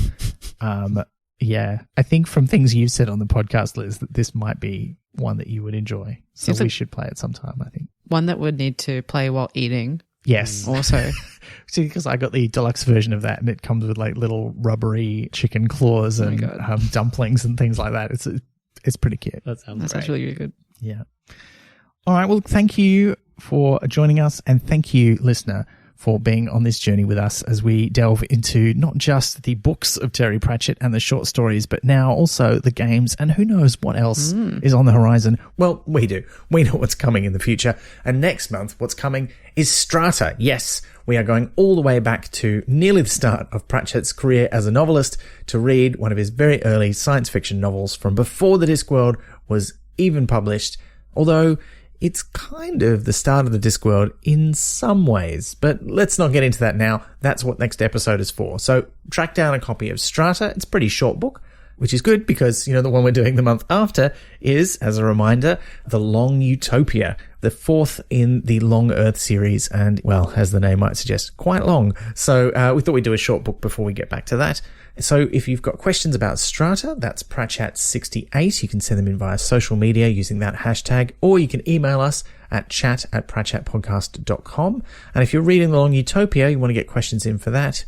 Yeah, I think from things you've said on the podcast, Liz, that this might be one that you would enjoy. So we should play it sometime, I think. One that would need to play while eating. Yes. Also. See, because I got the deluxe version of that and it comes with like little rubbery chicken claws and dumplings and things like that. It's pretty cute. That sounds That's great. actually really good. Yeah. All right. Well, thank you for joining us, and thank you, listener, for being on this journey with us as we delve into not just the books of Terry Pratchett and the short stories, but now also the games, and who knows what else is on the horizon. Well, we do. We know what's coming in the future. And next month, what's coming is Strata. Yes, we are going all the way back to nearly the start of Pratchett's career as a novelist to read one of his very early science fiction novels from before the Discworld was even published, although it's kind of the start of the Discworld in some ways, but let's not get into that now. That's what next episode is for. So track down a copy of Strata. It's a pretty short book, which is good because, the one we're doing the month after is, as a reminder, The Long Utopia, the fourth in the Long Earth series, and, well, as the name might suggest, quite long. So we thought we'd do a short book before we get back to that. So if you've got questions about Strata, that's Pratchat68. You can send them in via social media using that hashtag, or you can email us at chat@pratchatpodcast.com. And if you're reading The Long Utopia, you want to get questions in for that,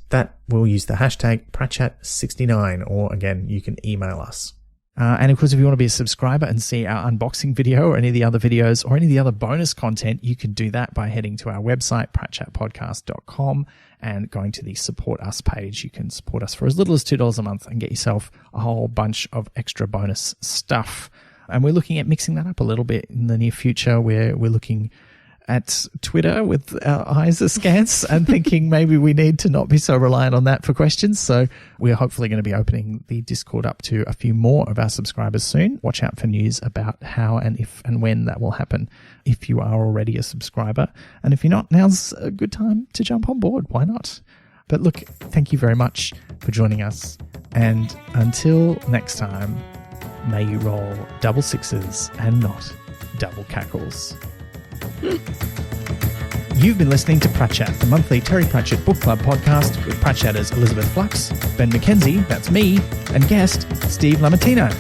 we'll use the hashtag Pratchat69, or again, you can email us. And of course, if you want to be a subscriber and see our unboxing video or any of the other videos or any of the other bonus content, you can do that by heading to our website, pratchatpodcast.com, and going to the Support Us page. You can support us for as little as $2 a month and get yourself a whole bunch of extra bonus stuff. And we're looking at mixing that up a little bit in the near future, where we're looking at Twitter with our eyes askance and thinking maybe we need to not be so reliant on that for questions. So we're hopefully going to be opening the Discord up to a few more of our subscribers soon. Watch out for news about how and if and when that will happen if you are already a subscriber. And if you're not, now's a good time to jump on board. Why not? But look, thank you very much for joining us. And until next time, may you roll double sixes and not double cackles. You've been listening to Pratchat, the monthly Terry Pratchett Book Club podcast with Pratchatters Elizabeth Flux, Ben McKenzie, that's me, and guest Steve Lamattina.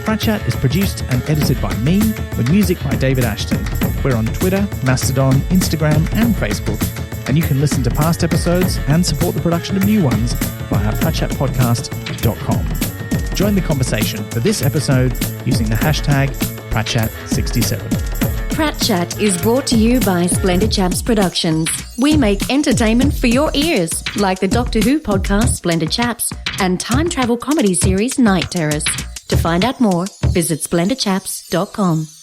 Pratchat is produced and edited by me, with music by David Ashton. We're on Twitter, Mastodon, Instagram, and Facebook, and you can listen to past episodes and support the production of new ones via pratchatpodcast.com. Join the conversation for this episode using the hashtag Pratchat67. Pratchat is brought to you by Splendid Chaps Productions. We make entertainment for your ears, like the Doctor Who podcast Splendid Chaps and time travel comedy series Night Terrace. To find out more, visit splendidchaps.com.